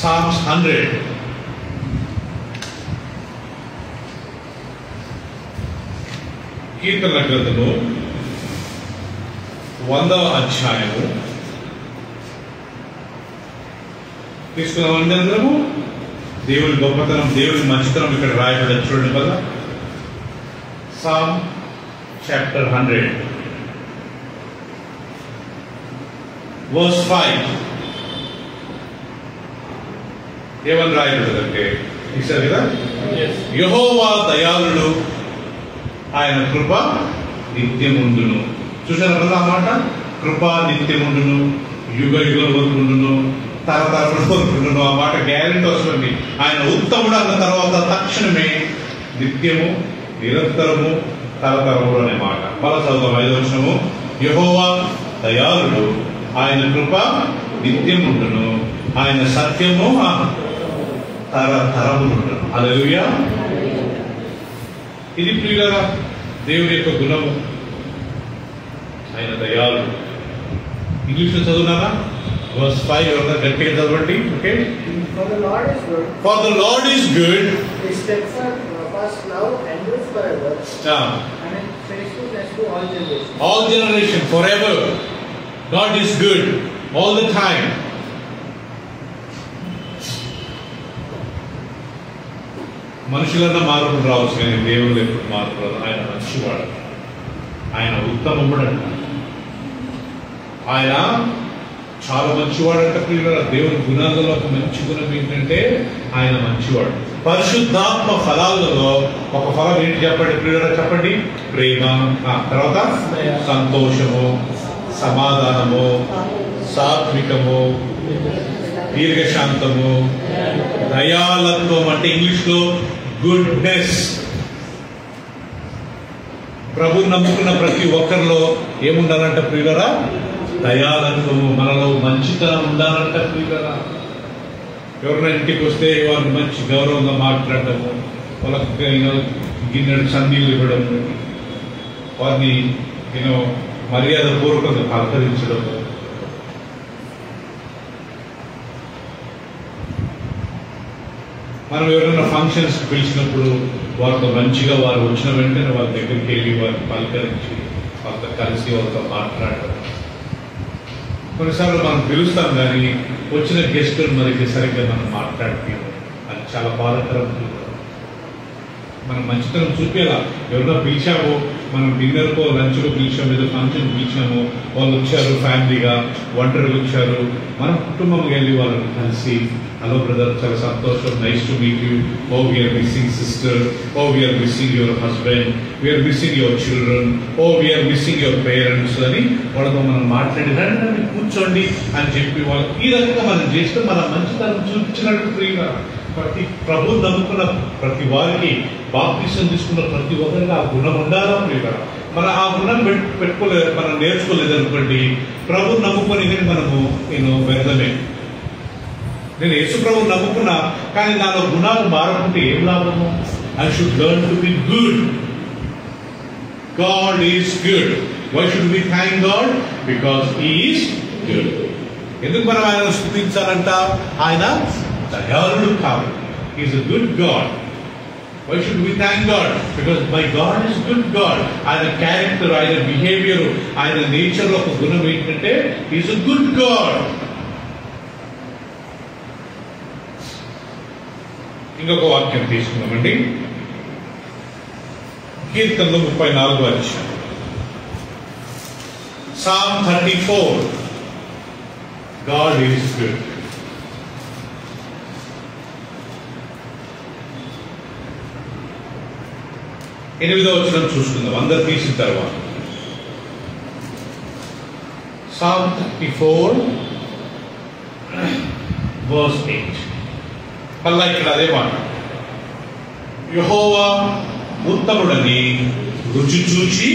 S1: సామ్స్ 100 కీర్తన గ్రంథము 100వ అధ్యాయము తీసుకున్నామండి. అందరము దేవుని గొప్పతనం, దేవుని మంచితనం ఇక్కడ రాయబడి చూడండి కదా. సామ్ చాప్టర్ 100 verse 5 ఏమని రాయబడిందంటే, ఇస్తారు కదా, యెహోవా దయాళుడు, ఆయన కృప నిత్యముండును. చూసారా కదా ఆ మాట? కృప నిత్యముండును, యుగ యుగ వరకుండును, తరతరముల వరకుండును. ఆ మాట గ్యారెంటీ వస్తుంది. ఆయన ఉత్తముడు అన్న తర్వాత తక్షణమే నిత్యము, నిరంతరము, తరతరములు అనే మాట. మళ్ళా చదువుతాం 5వ వచనము. యెహోవా దయాళుడు, ఆయన కృప నిత్యముండును, ఆయన సత్యము తరతరములుండును. హల్లెలూయా. ఇది ప్రియులారా దేవుని యొక్క గుణము. ఆయన దయాళుడు. ఇంగ్లీష్లో చదువునారా? verse 5 ఎవరైనా గట్టిగా చదవండి. Okay.
S2: For the Lord is good.
S1: For the Lord is good.
S2: His steadfast love endures forever. And His faithfulness to all generations.
S1: All generation, forever. God is good all the time. మనుషులన్నా మార్పులు రావచ్చు, కానీ దేవుడు ఎప్పుడు మార్పు రాదు. ఆయన మంచివాడు, ఆయన ఉత్తమముడు అంట. ఆయన చాలా మంచివాడంట ప్రియులారా. దేవుని గుణాలలో ఒక మంచి గుణం ఏంటంటే ఆయన మంచివాడు. పరిశుద్ధాత్మ ఫలాలలో ఒక ఫలం ఏంటి చెప్పండి ప్రియులారా? చెప్పండి. ప్రేమ, తర్వాత సంతోషము, సమాధానము, సాత్వికము, దీర్ఘశాంతము, దయాళత్వం అంటే ఇంగ్లీష్లో గుడ్నెస్. ప్రభు నమ్ముకున్న ప్రతి ఒక్కరిలో ఏముండాలంట ప్రియులరా? దయాళత్వము, మనలో మంచితనం ఉండాలంట ప్రియులరా. ఎవరైనా ఇంటికి వస్తే వారిని మంచి గౌరవంగా మాట్లాడటము, వాళ్ళకి గిన్నెడు చన్నీళ్ళు ఇవ్వడము, వారిని మర్యాద పూర్వకంగా పలకరించడము. మనం ఎవరైనా ఫంక్షన్స్ పిలిచినప్పుడు వారితో మంచిగా వారు వచ్చిన వెంటనే వాళ్ళ దగ్గరికి వెళ్ళి వారిని పలకరించి వాళ్ళతో కలిసి వాళ్ళతో మాట్లాడటం. కొన్నిసార్లు మనం పిలుస్తాం, కానీ వచ్చిన గెస్టులు మనకి సరిగ్గా మనం మాట్లాడితే అది చాలా బాధాకరం. మనం మంచితనం చూపేలా. ఎవరినో పిలిచామో, మనం డిన్నర్కో లంచ్లో పిలిచాము, ఏదో ఫంక్షన్ పిలిచాము, వాళ్ళు వచ్చారు ఫ్యామిలీగా, ఒంటరిగా వచ్చారు, మన కుటుంబం వెళ్ళి వాళ్ళని కలిసి, హలో బ్రదర్, చాలా సంతోషం, nice to meet you, oh we are missing sister, oh we are missing your husband, we are missing your children, oh we are missing your parents అని వాళ్ళతో మనం మాట్లాడి రండి కూర్చోండి అని చెప్పి వాళ్ళు ఈ రకంగా మనం చేస్తే మన మంచితనం చూపించినట్టు ప్రియుగా. ప్రతి ప్రభు నమ్ముకున్న ప్రతి వారికి, బాప్తిసం తీసుకున్న ప్రతి ఒక్కరికి ఆ గుణం ఉండాలా ప్రియుగా. మనం ఆ గుణం పెట్టుకోలేదు, మనం నేర్చుకోలేదు అనుకోండి, ప్రభు నమ్ముకొని మనము వ్యర్థమే. నేను యేసు ప్రభు నమ్ముకున్నా, కానీ నాలో గుణాలు మారకుంటే ఏం లాభము? I should learn to be good. God is good. Why should we thank God? Because he is good. ఎందుకు మనం ఆయన స్తుతించాలంట? ఆయన దయాళుడు కాబట్టి. He is a good God. Why should we thank God? Because my God is good God. ఆయన character, ఆయన behaviour, ఆయన నేచర్లో ఒక గుణం ఏంటంటే He is a good God. ఇంకొక వాక్యం తీసుకున్నామండి. కీర్తనలు 34వ అధ్యాయం, Psalm 34. God is good. ఎనిమిదవ వచనం చూసుకుందాం అందరు తీసిన తర్వాత. Psalm 34 verse 8. మళ్ళా ఇక్కడ అదే మాట, యెహోవా ఉత్తముడని రుచి చూచి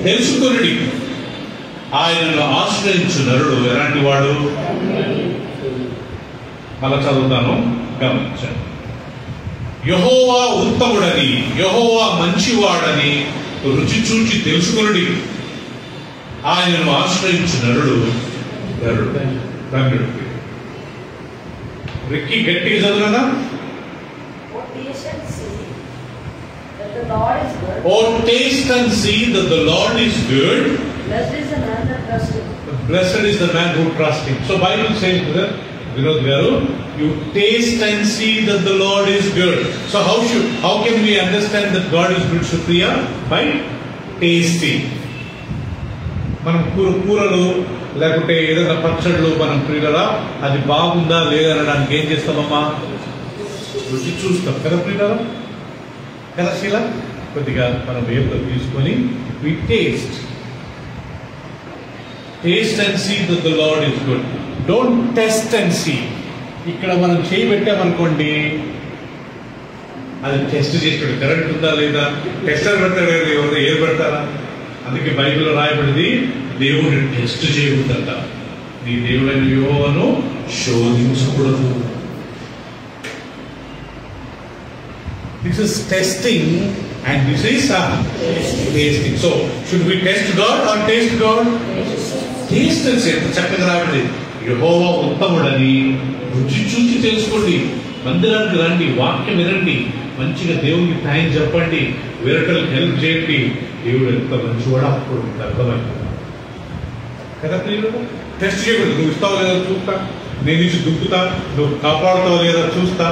S1: తెలుసుకొనుడి, ఆయనను ఆశ్రయించు నరుడు ఎలాంటి వాడు. మళ్ళా చదువుతాను, గమనించండి. యెహోవా ఉత్తముడని, యెహోవా మంచివాడని రుచి చూచి తెలుసుకొనుడి, ఆయనను ఆశ్రయించు నరుడు ధన్యుడు. రిక్కి గట్టిగా చదువునా? Oh, taste and see that the Lord is good.
S2: Blessed is the man that trusts him.
S1: Blessed is the man who trusts him. So Bible says, brother Vinod Garu, you taste and see that the Lord is good. So how can we understand that God is good, Supriya? By tasting. మనం కూరలు లేకుంటే ఏదైనా పచ్చళ్ళు మనం ప్రియులరా అది బాగుందా లేదా అనడానికి ఏం చేస్తామమ్మా? రుచి చూస్తాం కదా ప్రియులరా, కదా శీల? కొద్దిగా మనం వేపులో తీసుకొని we taste and see that the Lord is good. Don't test and see. ఇక్కడ మనం చేయి పెట్టామనుకోండి, అది టెస్ట్ చేస్తాడు, కరెంట్ ఉందా లేదా, టెస్టర్ పెడతాడు కదా, ఎవరు ఏది పెడతారా? అందుకే బైబిల్లో రాయబడింది, దేవుడిని టెస్ట్ చేయకూడదంట, నీ దేవుడైన యెహోవాను శోధించకూడదు. This is testing and this is tasting. So should we test God or taste God? Taste and see. చక్కగా రాబడి, యెహోవా ఉత్తముడని రుచి చూచి తెలుసుకోండి, మందిరానికి రండి, వాక్యం వినండి, మంచిగా దేవునికి థాంక్స్ చెప్పండి, వేరొకరికి హెల్ప్ చేయండి, దేవుడు ఎంత మంచివాడో అప్పుడు మీకు అర్థమైంది కదా ప్రియులు. టెస్ట్ చేయకూడదు, నువ్వు ఇస్తావు లేదా చూస్తా, నేను ఇచ్చి దుక్కుతా, నువ్వు కాపాడుతావు లేదా చూస్తా,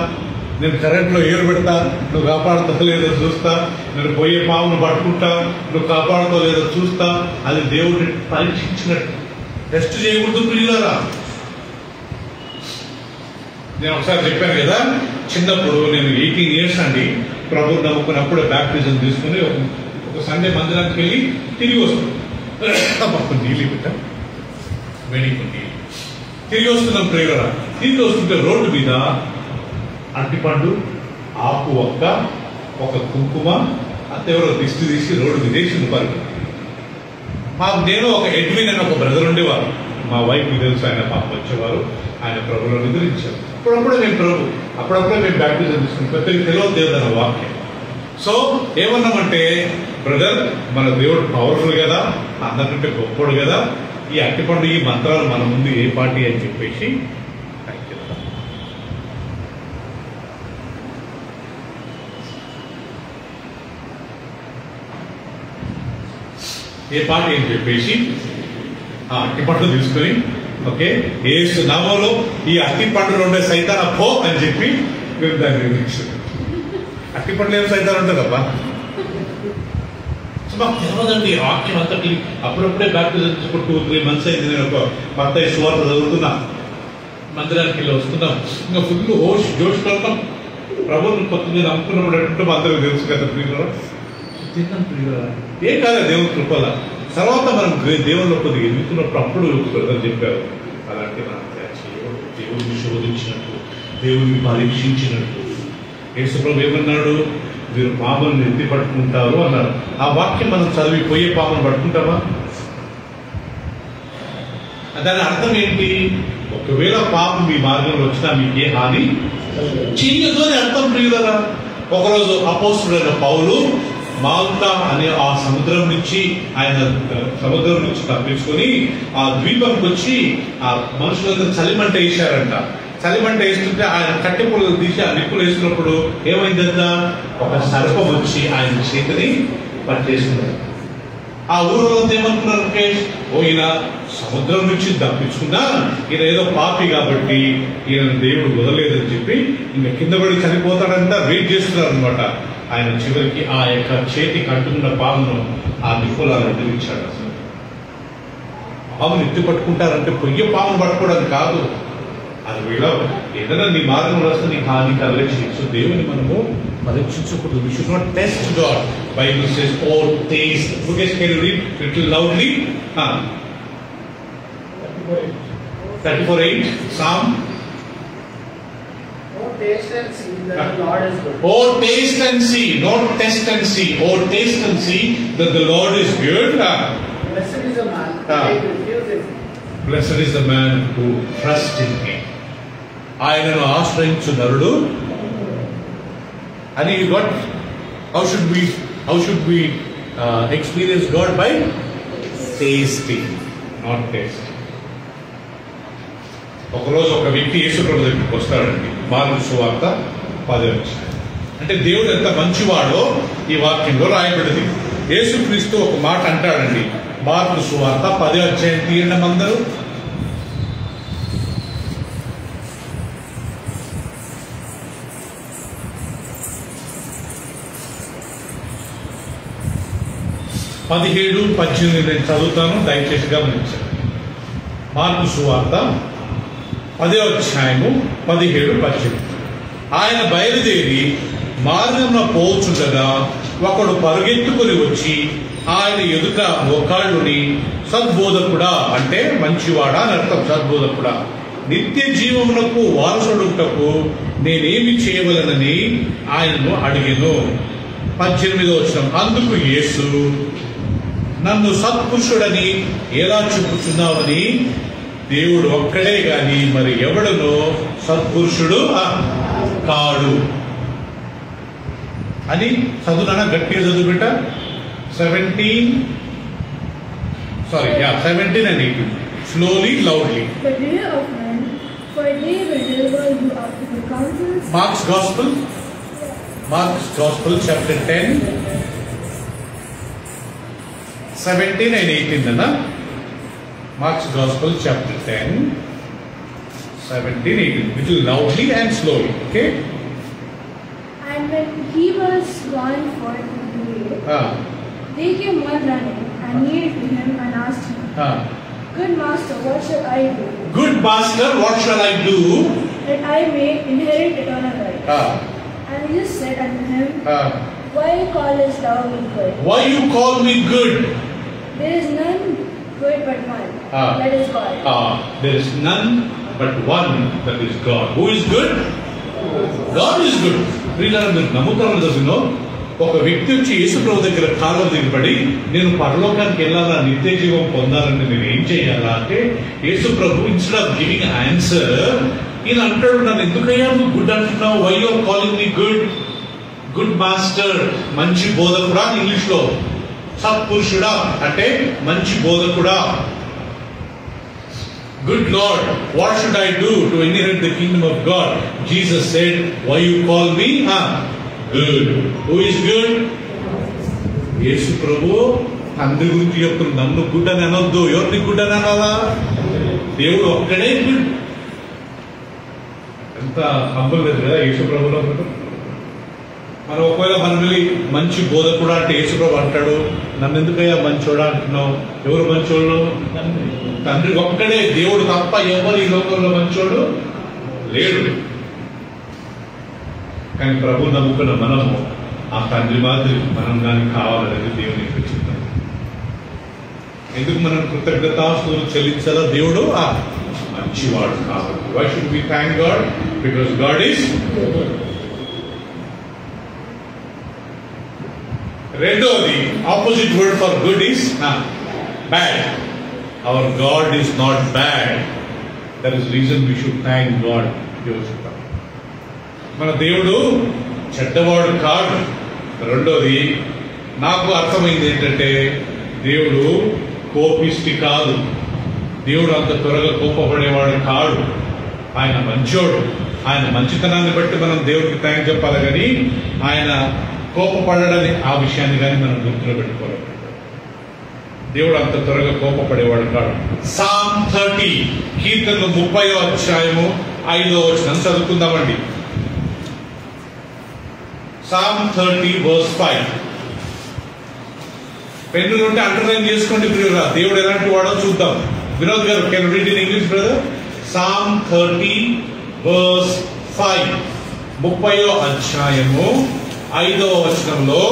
S1: నేను కరెంట్లో ఏరు పెడతా, నువ్వు కాపాడుతావు లేదో చూస్తా, నేను పోయే పామును పట్టుకుంటా, నువ్వు కాపాడుతావు లేదో చూస్తా. అది దేవుడిని పరీక్షించినట్టు. టెస్ట్ చేయకూడదు ప్రియులారా. నేను ఒకసారి చెప్పాను కదా, చిన్నప్పుడు నేను 18 years అండి ప్రభువు నమ్ముకున్నప్పుడే బ్యాప్టిజం తీసుకుని ఒక సండే మందిరానికి వెళ్ళి తిరిగి వస్తాం. మాకు నీళ్ళు పెట్టా, వేడికి నీళ్ళు తిరిగి వస్తున్నాం ప్రియులారా. తిరిగి వస్తుంటే రోడ్డు మీద అరటిపండు, ఆకు ఒక్క, ఒక కుంకుమ, అంతెవరో దిష్టి తీసి రోడ్డు మీద వేసి పరుగు. మాకు నేను ఒక ఎడ్విన్ అని ఒక బ్రదర్ ఉండేవారు, మా వైఫ్ తెలుసు, ఆయన పాప వచ్చేవారు, ఆయన ప్రభులో నిద్రించారు. అప్పుడప్పుడే మేము బ్యాప్టిజం తీసుకుని ప్రతి తెలియదు దేవుదన్న వాక్యం. సో ఏమన్నామంటే, బ్రదర్ మన దేవుడు పవర్ఫుల్ కదా, అందరికంటే గొప్పడు కదా, ఈ అరటిపండు ఈ మంత్రాలు మన ముందు ఏ పార్టీ అని చెప్పేసి అని చెప్పేసి ఆ అరటిపండు తీసుకొని, ఓకే యేసు నామములో ఈ అరటిపండులో ఉండే సైతాన పో అని చెప్పి మేము దాన్ని నిర్మించాం. అరటిపండులో ఏం సైతాన్ ఉంటుందబ్బా? సో మాకు తెలియదండి వాక్యం అంతటి. అప్పుడప్పుడే బ్యాప్టిజం తీసుకుని 2-3 months అయింది. నేను ఒక మత్తయి సువార్త చదువుతున్నా, మందిరానికి వెళ్ళి వస్తున్నాం, ఇంకా ఫుల్ జోష్లో ఉన్నాం. ప్రభువుని కొత్తగా నమ్ముకున్నప్పుడు అంటే అందరూ తెలుసు కదా ప్రియుల, తిన్నాం ప్రియుల, ఏం కాదా దేవుని కృపల. తర్వాత మనం దేవుళ్ళు కొద్దిగా ఎదుగుతున్నప్పుడు అప్పుడు బ్రదర్ చెప్పారు, అలాంటి మనం దేవుడిని శోధించినట్టు, దేవుడిని పరీక్షించినట్టు. యేసుప్రభు ఏమన్నాడు? మీరు పాములను ఎత్తి పట్టుకుంటారు అన్నారు. ఆ వాక్యం మనం చదివి పోయే పామును పట్టుకుంటామా? దాని అర్థం ఏంటి? ఒకవేళ పాము మీ మార్గంలో వచ్చినా మీకు ఏ హాని చెయ్యదు అని అర్థం ప్రియులరా. ఒకరోజు అపోస్తుడైన పౌలు మాల్టా అనే ఆ సముద్రం నుంచి తప్పించుకొని ఆ ద్వీపంకి వచ్చి ఆ మనుషులందరూ చలిమంట వేశారంట. చలిమంట వేస్తుంటే ఆయన కట్టె పుల్లలు తీసి ఆ నిప్పులు వేసినప్పుడు ఏమైందంట? ఒక సర్పం వచ్చి ఆయన చేతిని పట్టేసుకున్నాడు. ఆ ఊరిలో ఏమనుకున్నారు, ఈయన సముద్రం నుంచి తప్పించుకున్నా ఈయన ఏదో పాపి కాబట్టి ఈయన దేవుడు వదలలేదని చెప్పి ఇంకా కింద పడి చనిపోతాడంతా వెయిట్ చేస్తున్నారు అనమాట. ఆయన చివరికి ఆ యొక్క చేతికి అంటున్న పామును ఆ నిపుణులను ఎదిరించాడు. అసలు పామును ఎత్తి పట్టుకుంటారంటే పొయ్యి పామును పట్టుకోవడానికి కాదు, అది వీళ్ళ ఏదైనా నీ మార్గంలో వస్తే నీ హాని కలగచ్చు. సో దేవుని మనము పరీక్షించకూడదు. We should not test God. Bible says, "Oh, taste." Okay, can you read little loudly? 34:8 Psalm.
S2: Oh, taste and see that the Lord is good.
S1: Oh, taste and see, not test and see. Oh, taste and see that the Lord is good.
S2: Blessed is the man who refuses.
S1: Blessed is the man who trusts in Him. ఆయనను ఆశ్రయించు నరుడు. And you got, how should we experience God? By tasting, not tasting. ఒకరోజు ఒక వ్యక్తి యేసుప్రభు దగ్గరికి వస్తాడండి. Mark సువార్త 10వ అధ్యాయం. అంటే దేవుడు ఎంత మంచివాడో ఈ వాక్యంలో రాయబడింది. యేసుక్రీస్తు ఒక మాట అంటాడండి. మార్కు సువార్త 10వ అధ్యాయం తీయండి అందరూ. పదిహేడు 18 నేను చదువుతాను, దయచేసి గమనించండి. మార్కు సువార్త 10వ అధ్యాయము 17, 18. ఆయన బయలుదేరి మార్గంలో పోచుండగా ఒకడు పరుగెత్తుకుని వచ్చి ఆయన ఎదుట మోకాళ్ళుని, సద్బోధకుడా, అంటే మంచివాడా అని అర్థం, సద్బోధకుడా, నిత్య జీవమునకు వారసుడుటకు నేనేమి చేయవలనని ఆయనను అడిగెను. 18వ వచనం. అందుకు యేసు, నన్ను సత్పురుషుడని ఎలా చెప్పుచున్నావని, దేవుడు ఒక్కడే గాని మరి ఎవడనో సత్పురుషుడు కాడు అని చదువునా, గట్టిగా చదువు బిడ్డ. 17 and 18. Slowly, loudly.
S3: The day of man, for they will deliver you up to the councils.
S1: Mark's Gospel, chapter 10, 17 and 18 అన్న. Mark's Gospel, chapter 10, 17, 18. Little loudly and slowly, okay?
S3: And when he was gone forth into the way, they came one running and kneeled to him and asked him, Good master, what shall I do?
S1: Good master, what shall I do?
S3: That I may inherit eternal life. And Jesus said unto him, Why callest thou me good?
S1: Why you call me good?
S3: There is none good but one, that is God.
S1: There is none but one, that is God. Who is good? God is good. మీరు నమ్ముతారు కదా, ఒక వ్యక్తి వచ్చి యేసుప్రభు దగ్గర కాళ్ళ దిగబడి నేను పరలోకానికి వెళ్ళాలా, నిత్య జీవం పొందాలంటే నేను ఏం చేయాలా అంటే, యేసుప్రభు ఇన్స్టెడ్ ఆఫ్ గివింగ్ ఆన్సర్ ఈయన అంటాడు, నన్ను ఎందుకయ్యా నువ్వు గుడ్ అంటున్నావు? Why you are calling me good? Good master, మంచి బోధకుడా అని ఇంగ్లీష్ లో, సత్పురుషుడా అంటే మంచి బోధకుడా. Good Lord, what should I do to inherit the kingdom of God? Jesus said, why you call me good? Who is good? యేసు ప్రభు తండ్రి గురించి చెప్తున్నా, నన్ను గుడ్ అని అనొద్దు. ఎవరిని గుడ్ అని అనాలా? దేవుడు ఒక్కడే గుడ్. ఎంత హంబల్ లేదు కదా యేసు ప్రభులో. మనం ఒకవేళ మనం వెళ్ళి మంచి బోధకుడు అంటే యేసుప్రభు అంటాడు, నన్ను ఎందుకయ్యా మంచోడా అంటున్నావు? ఎవరు మంచోళ్ళు? తండ్రి ఒక్కడే, దేవుడు తప్ప ఎవరు ఈ లోకంలో మంచోడు లేడు. కానీ ప్రభు నమ్ముకున్న మనము ఆ తండ్రి మాదిరి మనం దానికి కావాలనేది దేవుని చెప్తాం. ఎందుకు మనం కృతజ్ఞతాస్తుతులు చెల్లించాలా? దేవుడు మంచివాడు కాబట్టి. Why should we thank God? Because God is. రెండోది, opposite word for good is bad. Our God is not bad. That is reason we should thank God. మన దేవుడు చెడ్డవాడు కాడు. రెండోది, నాకు అర్థమైంది ఏంటంటే, దేవుడు కోపిష్టి కాదు. దేవుడు అంత త్వరగా కోపపడేవాడు కాడు. ఆయన మంచోడు. ఆయన మంచితనాన్ని బట్టి మనం దేవుడికి థ్యాంక్ చెప్పాలి, కానీ ఆయన కోపపడని ఆ విషయాన్ని కానీ మనం గుర్తులో పెట్టుకోవాలి. దేవుడు అంత త్వరగా కోపపడేవాడు కాడు. సామ్ 30 కీర్తనలు 30వ అధ్యాయము 5వ వచనం చదువుకుందామండి. Sam 30 verse 5. పెన్నులు ఉంటే అండర్లైన్ చేసుకోండి ప్రియురా. దేవుడు ఎలాంటి వాడో చూద్దాం. వినోద్ గారు, can read in English brother? Psalm 30 verse 5. 30వ అధ్యాయము 5వ వచనంలో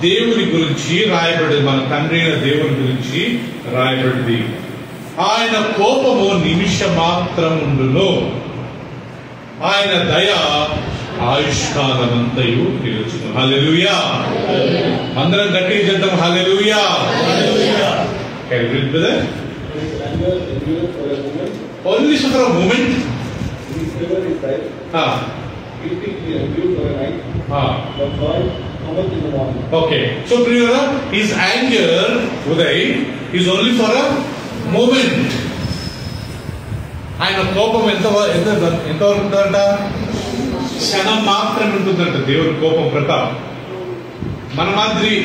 S1: దేవుని గురించి రాయబడింది. మన తండ్రి అయిన దేవుని గురించి రాయబడింది. ఆయన కోపము నిమిష మాత్రం ఉండును, ఆయన దయ ఆయుష్కాలమంతయు నిలుచును. హల్లెలూయా. అందరం గట్టిగా చేద్దాం. Hallelujah. Only for a moment. Okay, so Priyara, his anger, Uday, is only for a moment. ఆయన కోపం ఎంతవరకు ఉంటుందంట? క్షణం మాత్రమే ఉంటుందంట దేవుని కోపం ప్రతాప్. మన మాదిరి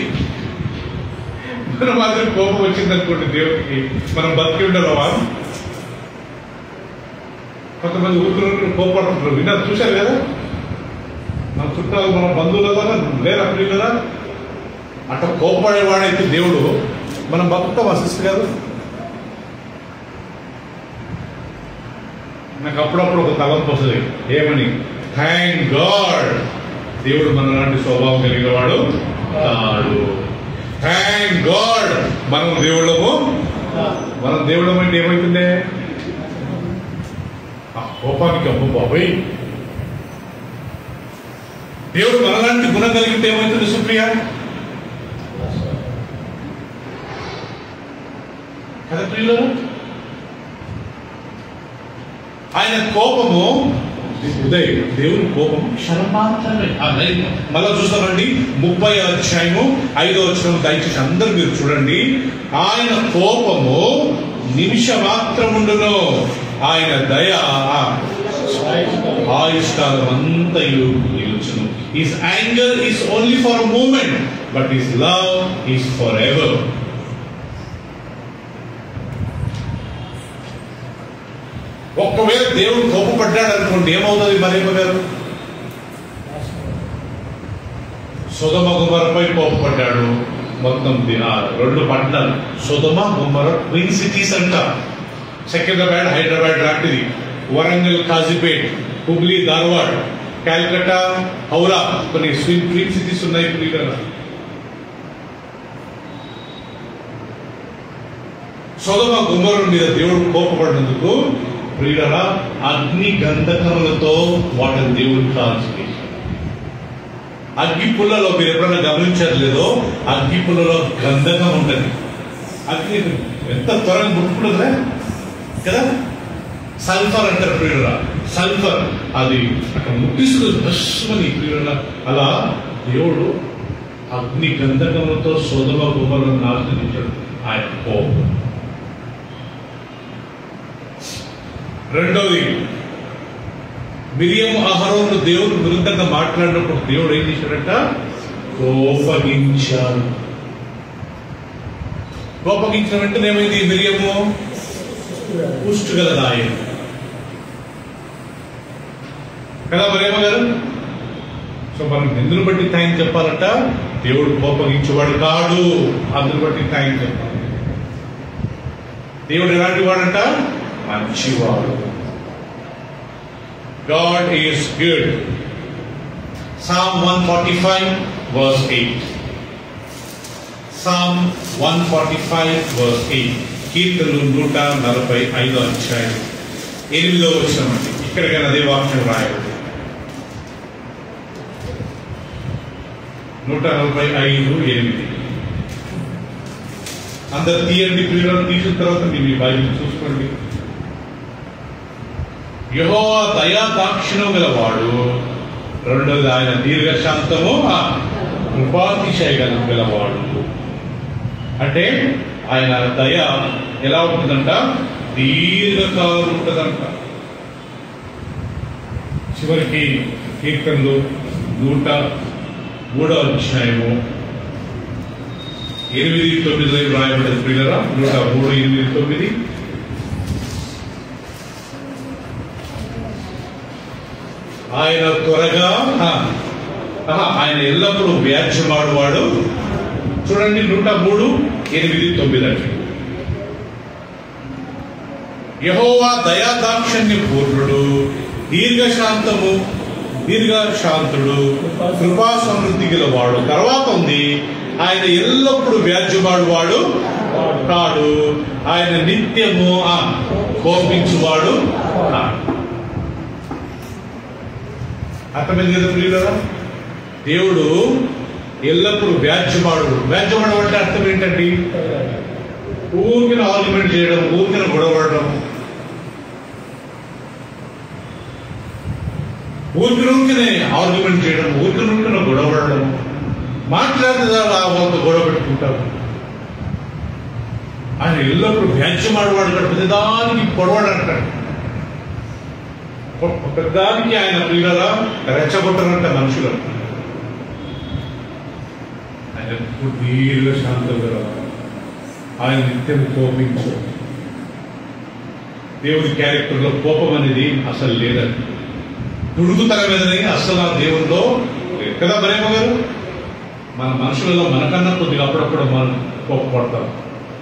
S1: కోపం వచ్చిందనుకోండి దేవుడికి, మనం బతికి ఉండవా? కొంతమంది ఊరు కోపడుతుంటారు. విన్నారు, చూశారు కదా? మన చుట్టాలు, మన బంధువుల కదా లేరా ప్రియులరా? అట్లా కోపడేవాడైతే దేవుడు మనం బతుకుతాం అసిస్ట్ కాదు. నాకు అప్పుడప్పుడు ఒక తలంపు వస్తుంది, ఏమని? థ్యాంక్ గాడ్ దేవుడు మన లాంటి స్వభావం కలిగిన వాడు కాడు. థ్యాంక్ గాడ్ మనం దేవుళ్ళము. మనం దేవుళ్ళం అంటే ఏమైతుంది? ఆ కోపానికి అమ్మ బాబాయ్, దేవుడు మనలాంటి గుణం కలిగితే ఏమవుతుంది సుప్రియ? కదా ప్రియులు, ఆయన కోపము ఉదయం, దేవుని కోపము క్షణం మాత్రమే. మళ్ళా చూస్తామండి 30వ అధ్యాయము 5వ వచనం దయచేసి అందరూ మీరు చూడండి. ఆయన కోపము నిమిష మాత్రముండును, ఆయన దయ ఆయుష్కాలం అంతయు నిలుచును. His anger is only for a moment, but his love is forever. ఒక్కవేళ దేవుడు కోపపడ్డాడు అనుకోండి, ఏమవుతుంది మరేమో గారు? సొదొమ గొమొర్రాపై కోపపడ్డాడు. మొత్తం 2 పట్టణాలు సొదొమ గొమొర్రా ట్విన్ సిటీస్ అంట. సికింద్రాబాద్, హైదరాబాద్ లాంటిది, వరంగల్, కాజీపేట్, హుబ్లీ, ధార్వాడ్, కాల్కటా, హౌరా, కొన్ని ట్విన్ సిటీస్ ఉన్నాయి. సొదొమ గొమొర్రా మీద దేవుడు కోపపడినందుకు ప్రియులారా అగ్ని గంధకములతో వాటిని దేవుడు కాల్చి, అగ్గి పుల్లలో మీరు ఎప్పుడైనా గమనించారు లేదో, అగ్గి పుల్లలో గంధకం ఉంటుంది. అగ్ని ఎంత త్వరగా ముట్టుకుంటుందా కదా? సల్ఫర్ అంటారు ప్రియులారా, సల్ఫర్ అది అక్కడ ముట్టిస్తుంది భస్మని ప్రియులారా. అలా దేవుడు అగ్ని గంధకములతో సొదొమ గొమొర్రాను నాశనించాడు ఆయన కోపం. రెండోది, మిరియం అహరోను దేవుడు విరుద్ధంగా మాట్లాడినప్పుడు దేవుడు ఏం చేశాడంట? కోపగించాడు. కోపగించిన వెంటనే ఏమైంది? మిరియము పుష్టిగలదాయ కదా మరియమ్మ గారు. సో మనం ఎందును బట్టి థ్యాంక్ చెప్పాలంట? దేవుడు కోపగించేవాడు కాడు, అందును బట్టి థ్యాంక్ చెప్పాలి. దేవుడు ఎలాంటి వాడంట? మంచివాడు. God is good. Psalm 145 verse 8. Psalm 145 verse 8. కీర్తనలు 145వ అధ్యాయం 8వ వచనం అండి. ఇక్కడికైనా అదే వాక్యం రాయబడింది. 145:8. అందరు తీయండి ప్రియులను. తీసిన తర్వాత మీ బైబిల్ చూసుకోండి. యెహోవా దయా దాక్షిణ్యం గలవాడు. రెండోది, ఆయన దీర్ఘశాంతము కృపాతిశయం గలవాడు. అంటే ఆయన దయ ఎలా ఉంటుందంట? దీర్ఘకాలం ఉంటుందంట. చివరికి కీర్తనలు 103వ అధ్యాయము 8:9 రాయబడింది ప్రియులారా. 103:8-9. ఆయన త్వరగా ఆయన ఎల్లప్పుడూ వ్యాజ్యమాడువాడు. చూడండి 103:8-9 అంటే యెహోవా దయాదాక్షిణ్య పూర్ణుడు, దీర్ఘశాంతుడు, కృపా సమృద్ధి గలవాడు. తర్వాత ఉంది ఆయన ఎల్లప్పుడూ వ్యాజ్యమాడువాడు కాడు, ఆయన నిత్యము కోపించువాడు కాడు. అర్థమైంది కదా ప్రియులారా? దేవుడు ఎల్లప్పుడూ వ్యాజ్యమాడు అంటే అర్థం ఏంటండి? ఊరికిన ఆర్గ్యుమెంట్ చేయడం, ఊరికిన గొడవడడం, ఊరికినే ఆర్గ్యుమెంట్ చేయడం, ఊరికిన గొడవడడం, మాట్లాడితే వాళ్ళతో గొడవ పెట్టుకుంటారు. ఆయన ఎల్లప్పుడూ వ్యాజ్యమాడువాడు కాదు, ప్రతిదానికి పొడవాడు అంటాడు. పెద్దానికి ఆయన ప్రియులరా రెచ్చగొట్టరంట మనుషులు. ఆయన ఎప్పుడు దీర్ఘశాంతం గల, ఆయన నిత్యం కోపించు. దేవుడి క్యారెక్టర్లో కోపం అనేది అసలు లేదండి. దుడుకుతనమేదని అసలు ఆ దేవుల్లో లేదు కదా. మరేమో గారు మన మనుషులలో మనకన్నా కొద్దిగా అప్పుడప్పుడు మనం కోపపడతాం.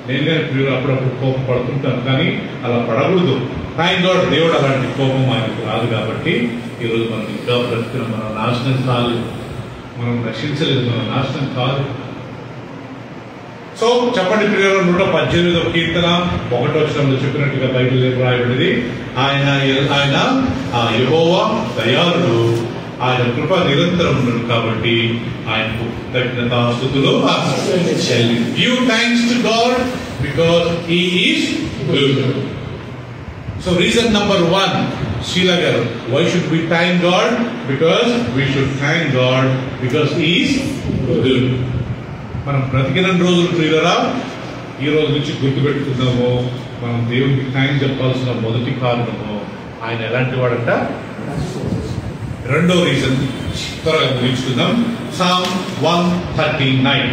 S1: నేను కానీ ప్రియులు అప్పుడప్పుడు కోపపడుతుంటాను, కానీ అలా పడకూడదు. థ్యాంక్ గాడ్ దేవుడు అలాంటి కోపం ఆయనకు రాదు. కాబట్టి ఈరోజు మనం ఇంకా బ్రతుకున్నాం. మనం నాశనం కాదు, మనం రక్షించలేదు, మనం నాశనం కాదు. సో చెప్పండి ప్రియులు, 118వ కీర్తన 1వ వచనంలో చెప్పినట్టుగా బైబిల్ రాయబడింది, ఆయన యెహోవా దయాళుడు, ఆయన కృప నిరంతరం ఉన్నది. కాబట్టి ఆయనకు కృతజ్ఞతాస్తుతులు చెల్లి. Give thanks to God because he is good. So reason number 1, Sheila garu, why should we thank God? Because we should thank God because he is good. మనం బ్రతికిన రోజులు ప్రియులరా ఈ రోజు నుంచి గుర్తుపెట్టుకుందాము. మనం దేవుడికి థ్యాంక్స్ చెప్పాల్సిన మొదటి కారణము ఆయన ఎలాంటి వాడంట. రెండో రీజన్ త్వరగా ముగించుకుందాం. Psalm 139.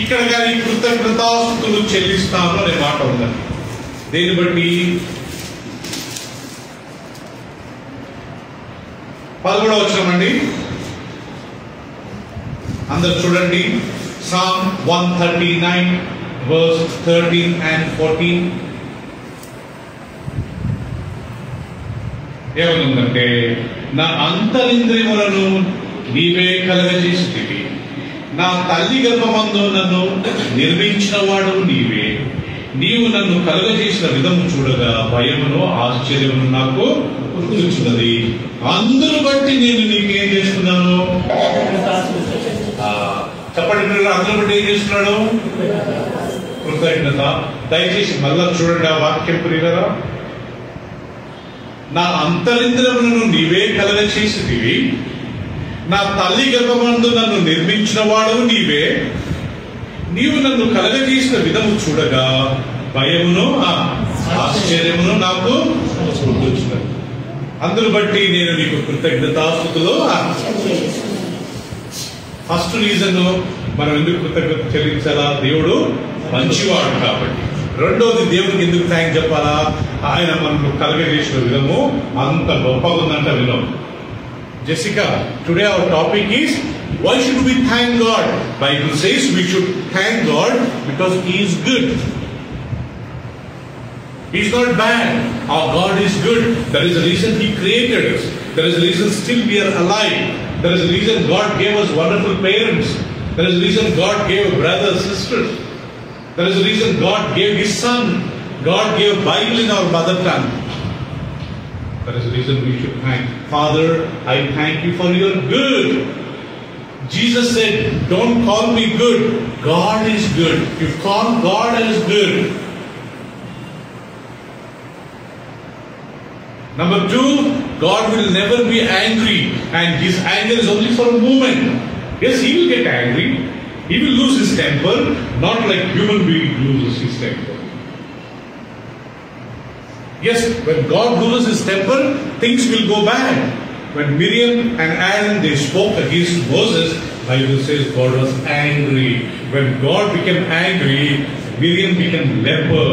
S1: ఇక్కడ కానీ కృతజ్ఞతాస్తుతులు చెల్లిస్తాను అనే మాట ఉందండి. దేని బట్టి? 11వ వచనం అండి, అందరు చూడండి. Psalm 139 verse 13 and 14. ఏమనుందంటే, నా అంతరింద్రియములను నీవే కలగజేసితివి, నా తల్లి గర్భమందు నన్ను నిర్మించిన వాడు నీవే, నీవు నన్ను కలుగజేసిన విధము చూడగా భయమును ఆశ్చర్యమును నాకు గుర్తున్నది. అందును బట్టి నేను నీకేం చేస్తున్నాను? చెప్పండి, అందరూ బట్టి ఏం చేస్తున్నాడు? కృతజ్ఞత. దయచేసి మళ్ళా చూడండి ఆ వాక్యం ప్రియులారా. నా అంతరింద్రియములను నీవే కలగచేసితివి, నా తల్లి గర్భమందు నన్ను నిర్మించిన వాడు నీవే, నీవు నన్ను కలగజేసిన విధము చూడగా భయమును ఆశ్చర్యమును నాకు గుర్తొచ్చినది. అందును బట్టి నేను నీకు కృతజ్ఞతాస్తుతులు. ఫస్ట్ రీజన్ మనం ఎందుకు కృతజ్ఞత చెల్లించాలా? దేవుడు మంచివాడు కాబట్టి. రెండోది, దేవుడికి ఎందుకు థ్యాంక్ చెప్పాలా? ఆయన మనకు కలగజేసిన విధము అంత గొప్పగా ఉందంట విధం. Jessica, today our topic is why should we thank God? Bible says we should thank God because he is good. He is not bad. Our God is good. There is a reason he created us. There is a reason still we are alive. There is a reason God gave us wonderful parents. There is a reason God gave brothers, sisters. There is a reason God gave his son. God gave Bible in our mother tongue. That is the reason we should thank. Father, I thank you for your good. Jesus said, don't call me good. God is good. You call God as good. Number 2, God will never be angry, and his anger is only for a moment. Yes, he will get angry. He will lose his temper, not like human being loses his temper. Yes, when God loses his temper, things will go bad. When Miriam and Aaron, they spoke against Moses, Bible says God was angry. When God became angry, Miriam became leper.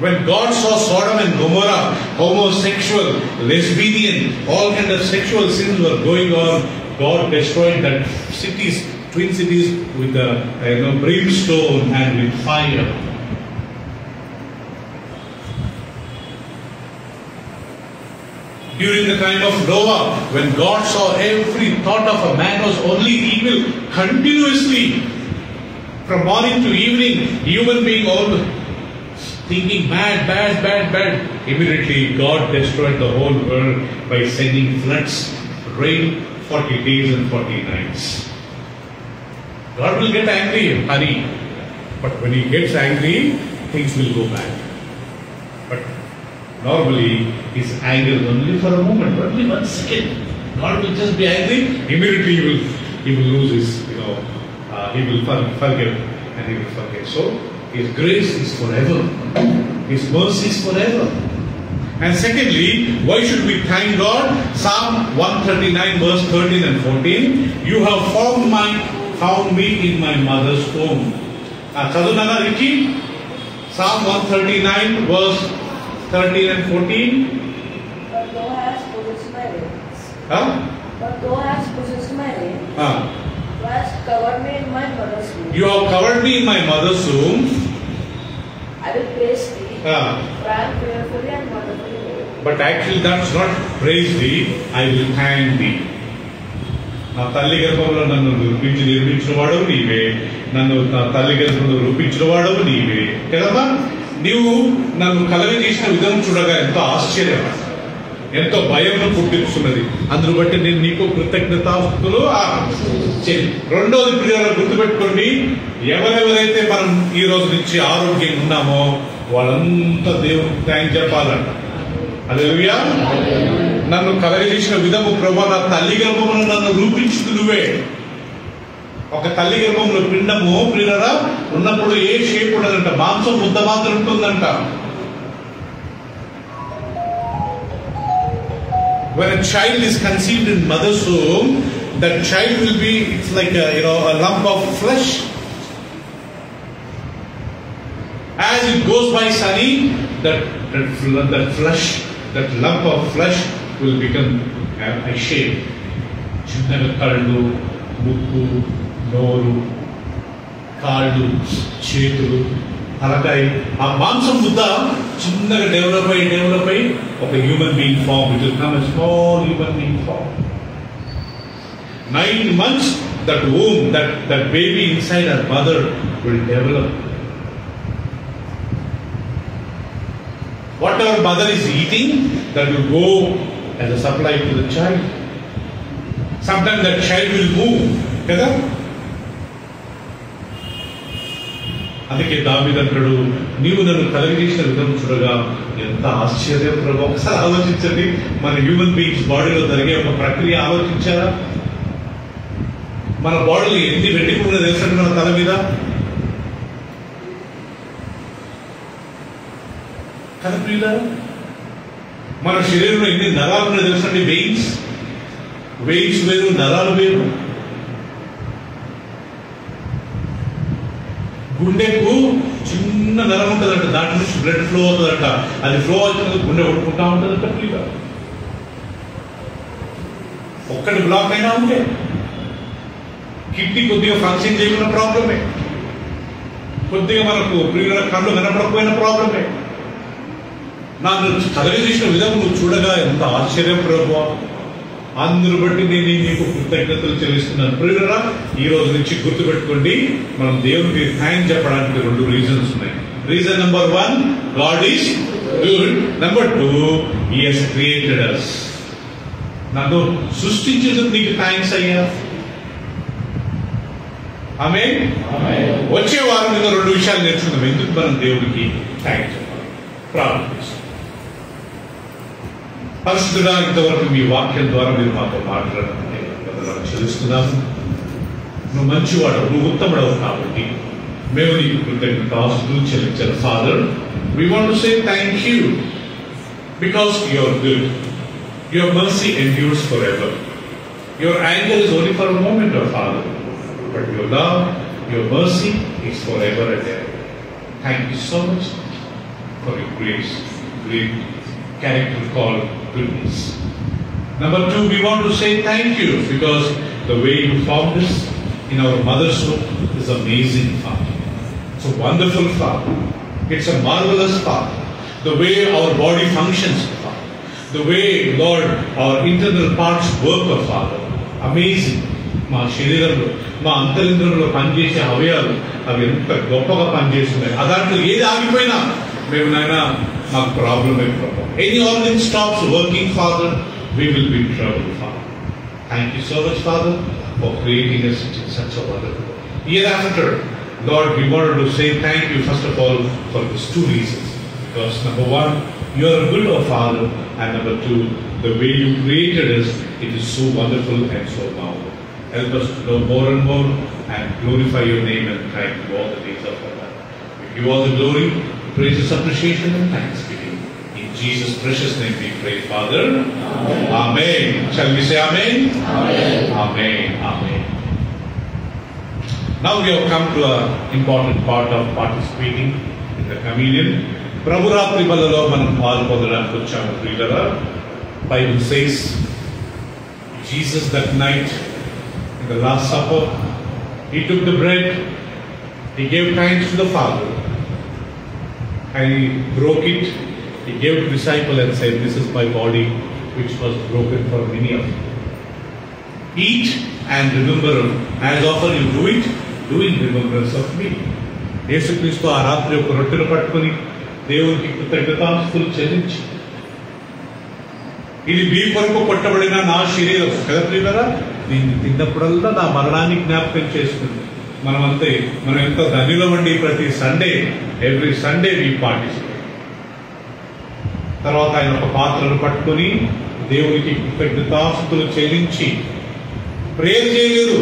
S1: When God saw Sodom and Gomorrah, homosexual, lesbian, all kind of sexual sins were going on, God destroyed that cities, twin cities, with brimstone and with fire. During the time of Noah, when God saw every thought of a man was only evil, continuously, from morning to evening, human being all thinking bad. Immediately, God destroyed the whole world by sending floods, rain, 40 days and 40 nights. God will get angry, honey. But when He gets angry, things will go bad. But normally, His anger is only for a moment, only 1 second. God will just be angry. Immediately, He will lose His, He will forgive and He will forget. So, His grace is forever. His mercy is forever. And secondly, why should we thank God? Psalm 139 verse 13 and 14. You have found me in my mother's womb. Chadunana Ricky? Psalm 139 verse 13 and 14.
S3: But thou hast possessed my reins.
S1: Thou
S3: hast covered me in my mother's womb.
S1: You have covered me in my mother's womb.
S3: I will praise thee. For I am fearfully and wonderfully made.
S1: But actually that's not praise thee, I will thank thee. నా తల్లి గర్భంలో నన్ను నిర్మించిన వాడవు నీవే, నన్ను నా తల్లి గర్భంలో రూపించిన వాడవు నీవే కదమ్మా. నీవు నన్ను కలగజేసిన విధం చూడగా ఎంతో ఆశ్చర్యం, ఎంతో భయం పుట్టిస్తున్నది. అందును బట్టి నేను నీకు కృతజ్ఞతాస్తులు. రెండోది ప్రియులను గుర్తుపెట్టుకోండి, ఎవరెవరైతే మనం ఈ రోజు నుంచి ఆరోగ్యంగా ఉన్నామో వాళ్ళంతా దేవునికి థ్యాంక్ చెప్పాలంట. హల్లెలూయా. నన్ను కలగజేసిన విధము ప్రభువా, నా తల్లి గర్భంలో నన్ను రూపించుతు నువ్వే. ఒక తల్లి గర్భంలో పిండము ప్రియులరా ఉన్నప్పుడు ఏ షేప్ ఉండదంట, మాంసం ముద్ద మాత్రం ఉంటుందంట. When a child is conceived in mother's womb, that child will be, it's like a lump of flesh. As it goes by, Sunny, that flesh, that lump of flesh will become a shape. Chinnaga kallu, mukku, noru, కాళ్ళు, చేతులు, తలకాయ, ఆ మాంసం ముద్ద చిన్నగా develop అయి ఒక human being form. It will come a small human being form. 9 months that womb, that baby inside her mother will develop. Whatever mother is eating, that will go as a supply to the child. Sometimes that child will move, kada? అందుకే దావీదు అంటాడు, నీవు నన్ను కలగజేసిన విధం చూడగా ఎంత ఆశ్చర్యం ప్రభు. ఒకసారి ఆలోచించండి, మన హ్యూమన్ బీయింగ్స్ బాడీలో జరిగే ఒక ప్రక్రియ ఆలోచించారా? మన బాడీలో ఎన్ని వెంట్రుకలు తెలుసండి మన తల మీద? కదా ప్రియులారా, మన శరీరంలో ఎన్ని నరాలు ఉన్నాయో తెలుసండి? వెయిన్స్ వేరు, నరాలు వేరు. గుండెకు చిన్న నరం ఉంటుందంట, దాంట్లో నుంచి బ్లడ్ ఫ్లో అవుతుందంట. అది ఫ్లో అవుతుంది, గుండె కొట్టుకుంటా ఉంటుందంట. ప్రియులా, ఒక్కటి బ్లాక్ అయినా ఉంటే కిడ్నీ కొద్దిగా ఫంక్షన్ చేయకున్న ప్రాబ్లమే, కొద్దిగా మనకు ప్రియుల కళ్ళు కనపడకపోయిన ప్రాబ్లమే. నన్ను కలగజేసిన విధం నువ్వు చూడగా ఎంత ఆశ్చర్యం ప్రభువా. అందును బట్టి నేను నీకు కృతజ్ఞతలు చెల్లిస్తున్నాను. ప్రియులరా, ఈ రోజు నుంచి గుర్తుపెట్టుకోండి, మనం దేవునికి థ్యాంక్ చెప్పడానికి 2 రీజన్స్ ఉన్నాయి. Reason number 1, God is good. Number 2, he has created us. నన్ను సృష్టించేందుకు నీకు థ్యాంక్స్ అయ్యా. ఆమేన్. వచ్చే వారం మీద 2 విషయాలు నేర్చుకుందాం, ఎందుకు మనం దేవుడికి థ్యాంక్స్ చెప్పాలి. ప్రార్థిస్తాం. పరిశుద్ధుడా, ఇంతవరకు మీ వాక్యం ద్వారా మీరు మాతో మాట్లాడుతున్నారు చెల్లిస్తున్నాము. నువ్వు మంచివాడు, నువ్వు ఉత్తముడవు కాబట్టి మేము నీకు కృతజ్ఞతాస్తుతులు చెల్లించారు. Father, we want to say thank you because you are good. Your mercy endures forever. Your anger is only for a moment, O Father, but your love, your mercy is forever and ever. Thank you so much for your grace, great character called goodness. Number 2, we want to say thank you because the way you formed us in our mother's womb is amazing, Father. It's a wonderful Father. It's a marvelous Father. The way our body functions, Father. The way, Lord, our internal parts work, Father. Amazing. మా శరీరంలో మా అంతరింద్రంలో పనిచేసే అవయవాలు అవి ఎంత గొప్పగా పనిచేస్తున్నాయి. దాంట్లో ఏది ఆగిపోయినా మేము నాయన మాకు ప్రాబ్లం అయిపోతాం. Any organ stops working, father, we will be in trouble, Father. Thank you so much, Father, for creating us in such a wonderful way. Hereafter, Lord, we wanted to say thank you first of all for these 2 reasons. Because number 1, you are a good Father, and number 2, the way you created us, it is so wonderful and so powerful. Help us to know more and more and glorify your name and thank you all the days of our life. We give all the glory, praises, appreciation, and thanksgiving. In Jesus' precious name we pray, Father. Amen. Amen. Shall we say Amen? Amen. Amen. Amen. Now we have come to an important part of participating in the communion. Prabhu Ratri Balalo manam palpondadaniki vachamu ప్రియులారా. Bible says Jesus that night in the Last Supper, he took the bread, he gave thanks to the Father, and he broke it. He gave to the disciple and said, "This is my body which was broken for many of you. Eat and remember, as often you do it, do in remembrance of me." యేసుక్రీస్తు ఆ రాత్రి ఒక రొట్టెను పట్టుకుని దేవునికి కృతజ్ఞతాస్తుతులు చెల్లించి, ఇది మీ కొరకు కొట్టబడిన నా శరీరం కదా ప్రియులారా, దీన్ని తిన్నప్పుడల్లా నా మరణాన్ని జ్ఞాపకం చేస్తుంది. మనం ఎంత ధన్యులమండి. ప్రతి Sunday, every Sunday we participate. తర్వాత ఆయన ఒక పాత్రను పట్టుకుని దేవునికి కృతజ్ఞతాస్తుతులు చెల్లించి ప్రేయర్ చేయలేదు.